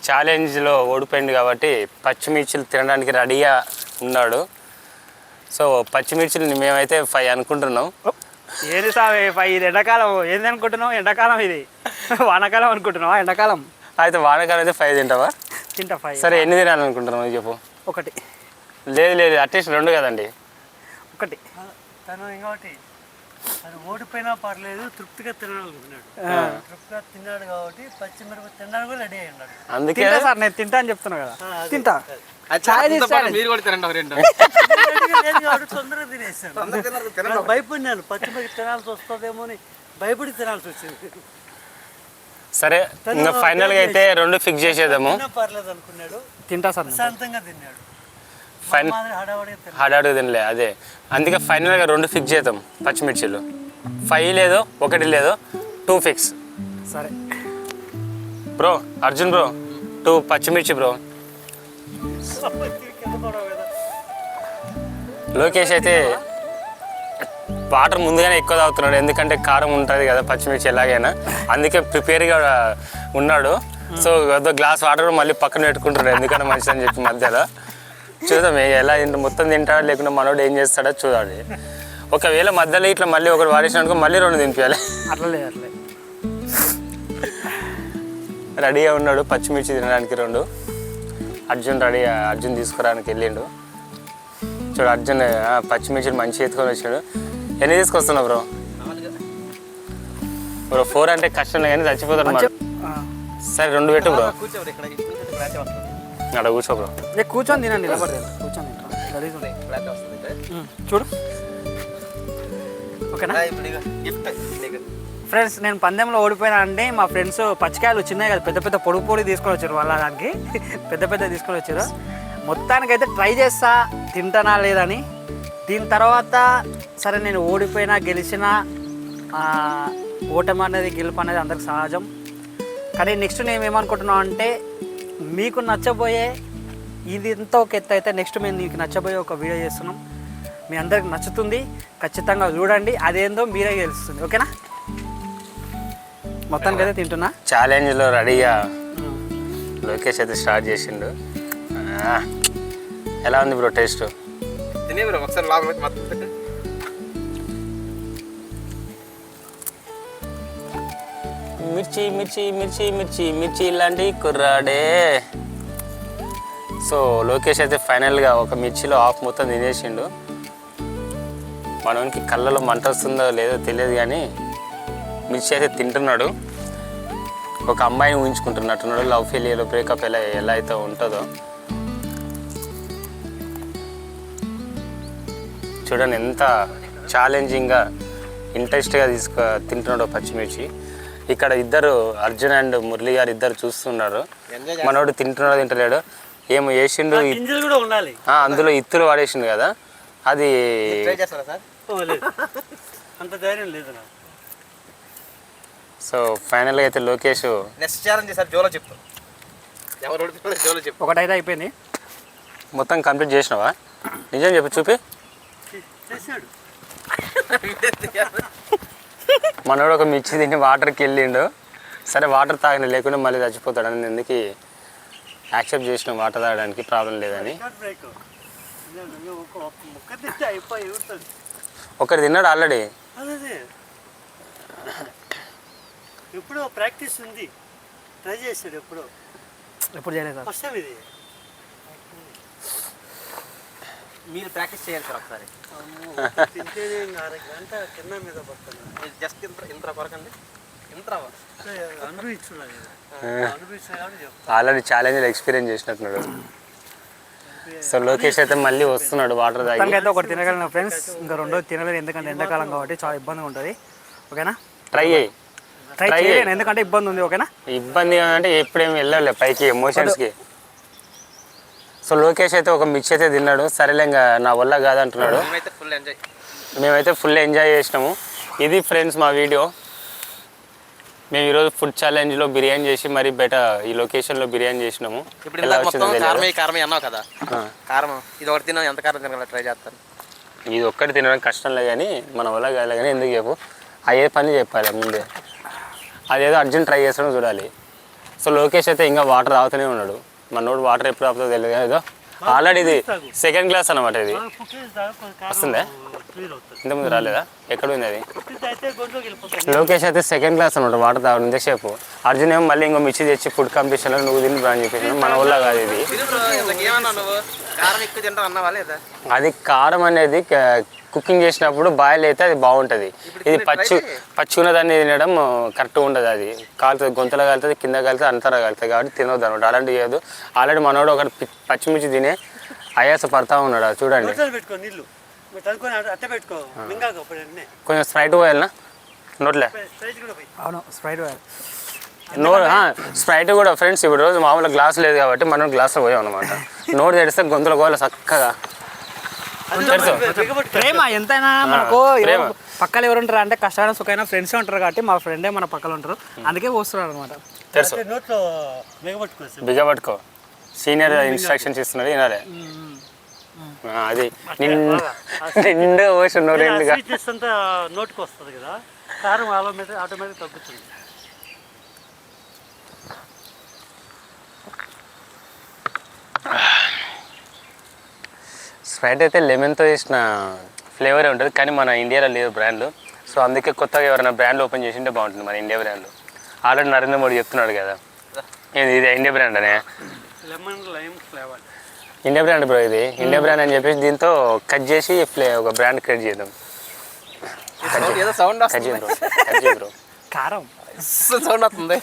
ఛాలెంజ్లో ఓడిపోయింది కాబట్టి పచ్చిమిర్చిలు తినడానికి రెడీగా ఉన్నాడు. సో పచ్చిమిర్చిలు మేమైతే 5 అనుకుంటున్నాం. ఏది సార్ 5? ఇది ఎండాకాలం. ఏంది అనుకుంటున్నావు? ఎండాకాలం ఇది. వానాకాలం అనుకుంటున్నావా? ఎండాకాలం. అయితే వానాకాలం అయితే 5 తింటావా? తింటా 5. సరే ఎన్ని తినాలనుకుంటున్నావు చెప్పు. 1. లేదు అట్లీస్ట్ 2 కదండి. 1. తను ఇంకోటి, అది ఓడిపోయినా పర్లేదు, తృప్తిగా తినాలనుకున్నాడు. తృప్తిగా తిన్నాడు కాబట్టి పచ్చిమిరపకాయ తినడానికి కూడా రెడీ అయ్యి ఉన్నాడు. అందుకే సార్ నేను తింటా అని చెప్తున్నా కదా, తింటా. మీరు కూడా తినండి. 2 తొందరగా తినేస్తాను. భయపడినాను, పచ్చిమిరపకాయ తినాల్సి వస్తుందేమో అని భయపడి తినాల్సి వచ్చింది. సరే ఇంకా ఫైనల్గా అయితే 2 ఫిక్స్ చేసేద్దాము. పర్లేదు అనుకున్నాడు, తింటా సార్ ప్రశాంతంగా తిన్నాడు. ఫైన్ హడావుడిగా తినలే అదే, అందుకే ఫైనల్గా 2 ఫిక్స్ చేద్దాం. పచ్చిమిర్చిలు 5 లేదో 1 లేదో 2 ఫిక్స్. సరే బ్రో అర్జున్ బ్రో 2 పచ్చిమిర్చి బ్రో. లోకేష్ అయితే వాటర్ ముందుగానే ఎక్కువ తాగుతున్నాడు, ఎందుకంటే కారం ఉంటుంది కదా పచ్చిమిర్చి ఎలాగైనా, అందుకే ప్రిపేర్గా ఉన్నాడు. సో ఏదో గ్లాస్ వాటర్ మళ్ళీ పక్కన పెట్టుకుంటున్నాడు, ఎందుకంటే మంచిదని చెప్పి మధ్యలో. చూద్దాం ఎలా మొత్తం తింటాడో లేకుండా మనోడు ఏం చేస్తాడో చూడాలి. ఒకవేళ మధ్యలో ఇట్లా మళ్ళీ ఒకటి వాడేసినాడుకో మళ్ళీ 2 తినిపించాలి. అట్లే రెడీగా ఉన్నాడు పచ్చిమిర్చి తినడానికి 2. అర్జున్ తీసుకురానికి వెళ్ళిండు. చూడు అర్జున్ పచ్చిమిర్చిని మంచిగా ఎత్తుకొని వచ్చాడు. ఎన్ని తీసుకొస్తున్నావు బ్రో? 4 అంటే కష్టం కానీ చచ్చిపోతాడు మాట. సరే 2 పెట్టు బ్రో. అక్కడ కూర్చో బ్రో. కూర్చొని తినండి, కూర్చొని చూడు. ఓకేనా ఫ్రెండ్స్, నేను పందెంలో ఓడిపోయినా అంటే మా ఫ్రెండ్స్ పచ్చికాయలు చిన్నవి కదా పెద్ద పెద్ద పొడి తీసుకొని వచ్చారు, వాళ్ళ దానికి పెద్ద తీసుకొని వచ్చారు. మొత్తానికైతే ట్రై చేస్తా తింటానా లేదని. దీని తర్వాత సరే నేను ఓడిపోయినా గెలిచినా ఓటమి అనేది గెలుపు అనేది అందరికి సహజం. కానీ నెక్స్ట్ నేను ఏమనుకుంటున్నాను అంటే మీకు నచ్చబోయే ఇది ఎంతో ఒక ఎత్తు అయితే నెక్స్ట్ మేము మీకు నచ్చబోయే ఒక వీడియో చేస్తున్నాం. మీ అందరికి నచ్చుతుంది, ఖచ్చితంగా చూడండి, అదేందో మీరే తెలుస్తుంది. ఓకేనా? మొత్తానికి అయితే తింటున్నా. ఛాలెంజ్లో రెడీగా లోకేష్ అయితే స్టార్ట్ చేసిండు. ఎలా ఉంది బ్రో టేస్ట్? ఒకసారి మిర్చి మిర్చి మిర్చి మిర్చి మిర్చి ఇలాంటి కుర్రాడే. సో లోకేష్ అయితే ఫైనల్గా ఒక మిర్చిలో హాఫ్ మొత్తం తినేసిండు. మనకి కళ్ళలో మంట వస్తుందో లేదో తెలియదు కానీ మిర్చి అయితే తింటున్నాడు. ఒక అమ్మాయిని ఊహించుకుంటున్నట్టున్నాడు. లవ్ ఫెయిలియర్ బ్రేకప్ ఎలా అయితే ఉంటుందో చూడండి, ఎంత ఛాలెంజింగ్గా ఇంట్రెస్ట్గా తింటున్నాడు పచ్చిమిర్చి. ఇక్కడ ఇద్దరు అర్జున్ అండ్ మురళి గారు ఇద్దరు చూస్తున్నారు. మనోడు తింటున్నాడు తింటలేడు, ఏమో వేసిండు అందులో ఇత్తులు వాడేసిండు కదా, అది అంత ధైర్యం లేదు. సో ఫైనల్గా అయితే లోకేష్ నెక్స్ట్ ఛాలెంజ్ సార్ జోలో చెప్పు. ఒకటైతే అయిపోయింది, మొత్తం కంప్లీట్ చేసినావా? నిజం చెప్పు, చూపి. మనోడు ఒక మిర్చి తిని వాటర్కి వెళ్ళిండు. సరే వాటర్ తాగిన లేకుండా మళ్ళీ చచ్చిపోతాడు అని ఎందుకు యాక్సెప్ట్ చేసిన వాటర్ తాగడానికి, ప్రాబ్లం లేదని. ఒకటి తిన్నాడు ఆల్రెడీ. ఎప్పుడో ప్రాక్టీస్ ఉంది, ట్రై చేశాడు. ఎప్పుడు చేయలేదు ఫస్ట్ టైం ఇది. మీరు ప్రాక్టీస్ చేయాలి సార్ ఒకసారి. తింటేనే 1/2 గంట కింద మీద పడుతుంది. జస్ట్ ఇంత కొరకండి, ఇంత అనుభవించున్నాను, ఆల్రెడీ ఛాలెంజ్ ఎక్స్పీరియన్స్ చేసినట్టున్నాడు. సో లోకేష్ అయితే మళ్ళీ వస్తున్నాడు వాటర్ తాగి. అయితే ఒకటి తినగలను ఫ్రెండ్స్, ఇంకా 2 తినలేదు ఎందుకంటే ఎండాకాలం కాబట్టి చాలా ఇబ్బందిగా ఉంటుంది. ఓకేనా? ట్రై చేయలేను ఎందుకంటే ఇబ్బంది ఉంది. ఓకేనా? ఇబ్బంది అంటే ఎప్పుడేమి వెళ్ళలే పైకి ఎమోషన్స్కి. సో లోకేష్ అయితే ఒక మిర్చి అయితే తిన్నాడు. సరేలే ఇంకా నా వల్ల కాదంటున్నాడు. మేమైతే ఫుల్ ఎంజాయ్ చేసినాము. ఇది ఫ్రెండ్స్ మా వీడియో. మేము ఈరోజు ఫుడ్ ఛాలెంజ్లో బిర్యానీ చేసి మరి ఈ లొకేషన్లో బిర్యానీ చేసినాము. ఎలా వచ్చిందో కారం అన్నావు కదా, కారం ఇది ఒకటి తిన్నా ఎంత కారం తినగల ట్రై చేస్తాను. ఇది ఒక్కటి తినడం కష్టంలే కానీ మన వల్ల కాలే కానీ ఎందుకు చెప్పు, అయ్యే పని చెప్పాలి ముందే. అదేదో అర్జెంట్ ట్రై చేస్తాడో చూడాలి. సో లోకేష్ అయితే ఇంకా వాటర్ తాగుతూనే ఉన్నాడు. మనోడు వాటర్ ఎప్పుడు ఆపుతుందో తెలియదు కానీ ఏదో ఆల్రెడీ ఇది 2nd క్లాస్ అనమాట. ఇది వస్తుందా? ఇంతకుముందు రాలేదా? ఎక్కడ ఉంది అది? లోకేష్ అయితే 2nd క్లాస్ అనమాట వాటర్ తాగడం ఇంతసేపు. అర్జున్ ఏమో మళ్ళీ ఇంకో మిర్చి తెచ్చి ఫుడ్ కాంపిటీషన్లో నువ్వు తిని అని చెప్పేసి మన వల్ల కాదు ఇది. అది కారం అనేది కుకింగ్ చేసినప్పుడు బాయిల్ అయితే అది బాగుంటుంది. ఇది పచ్చుకున్న దాన్ని తినడం కరెక్ట్గా ఉండదు. అది కాలుతుంది, గొంతులో కాలుతుంది, కింద కాలుతుంది, అంతరా కాలుతుంది కాబట్టి తినవద్దు అనమాట. అలాంటివి చేయదు. ఆల్రెడీ మనోడు ఒకటి పచ్చిమిర్చి తినే ఆయాస పడతా ఉన్నాడు. అది చూడండి. కొంచెం స్ప్రైట్ పోయాలనా నోట్లే. అవును స్ప్రైట్ పోయాలి. స్ప్రైట్ కూడా ఫ్రెండ్స్ ఇప్పుడు రోజు మామూలుగా గ్లాస్ లేదు కాబట్టి మనం గ్లాస్లో పోయాం అనమాట. నోరు తెరిస్తే గొంతుల గోల చక్కగా ప్రేమ ఎంతైనా మనకు పక్కన ఎవరు ఉంటారు అంటే కష్టమైన సుఖమైన ఫ్రెండ్స్ ఉంటారు కాబట్టి మా ఫ్రెండే మన పక్కన ఉంటారు, అందుకే పోస్తున్నారు అనమాట. తెలుసు నోట్లో బిగబట్టుకోవచ్చు. బిగబట్టుకో, సీనియర్ ఇన్స్ట్రక్షన్స్ ఇస్తున్నది వినాలి. అది నిండు పోసి నోరేందుగా స్వీట్నెస్ అంతా నోటికి వస్తుంది కదా, కారం ఆటోమేటిక్ తగ్గుతుంది. స్ప్రైట్ అయితే లెమన్తో చేసిన ఫ్లేవరే ఉంటుంది, కానీ మన ఇండియాలో లేదు బ్రాండ్లు. సో అందుకే కొత్తగా ఎవరైనా బ్రాండ్లు ఓపెన్ చేసింటే బాగుంటుంది మన ఇండియా బ్రాండ్లు. ఆల్రెడీ నరేంద్ర మోడీ చెప్తున్నాడు కదా ఇది ఇండియా బ్రాండ్ అనే. Lemon lime flavour India brand bro, ఇది ఇండియా బ్రాండ్ అని చెప్పేసి దీంతో కట్ చేసి ఒక బ్రాండ్ క్రియేట్ చేద్దాం. ఏదో సౌండ్ కట్ చేయి బ్రో, కట్ చేయి బ్రో. కారం సౌండ్ వస్తుంది.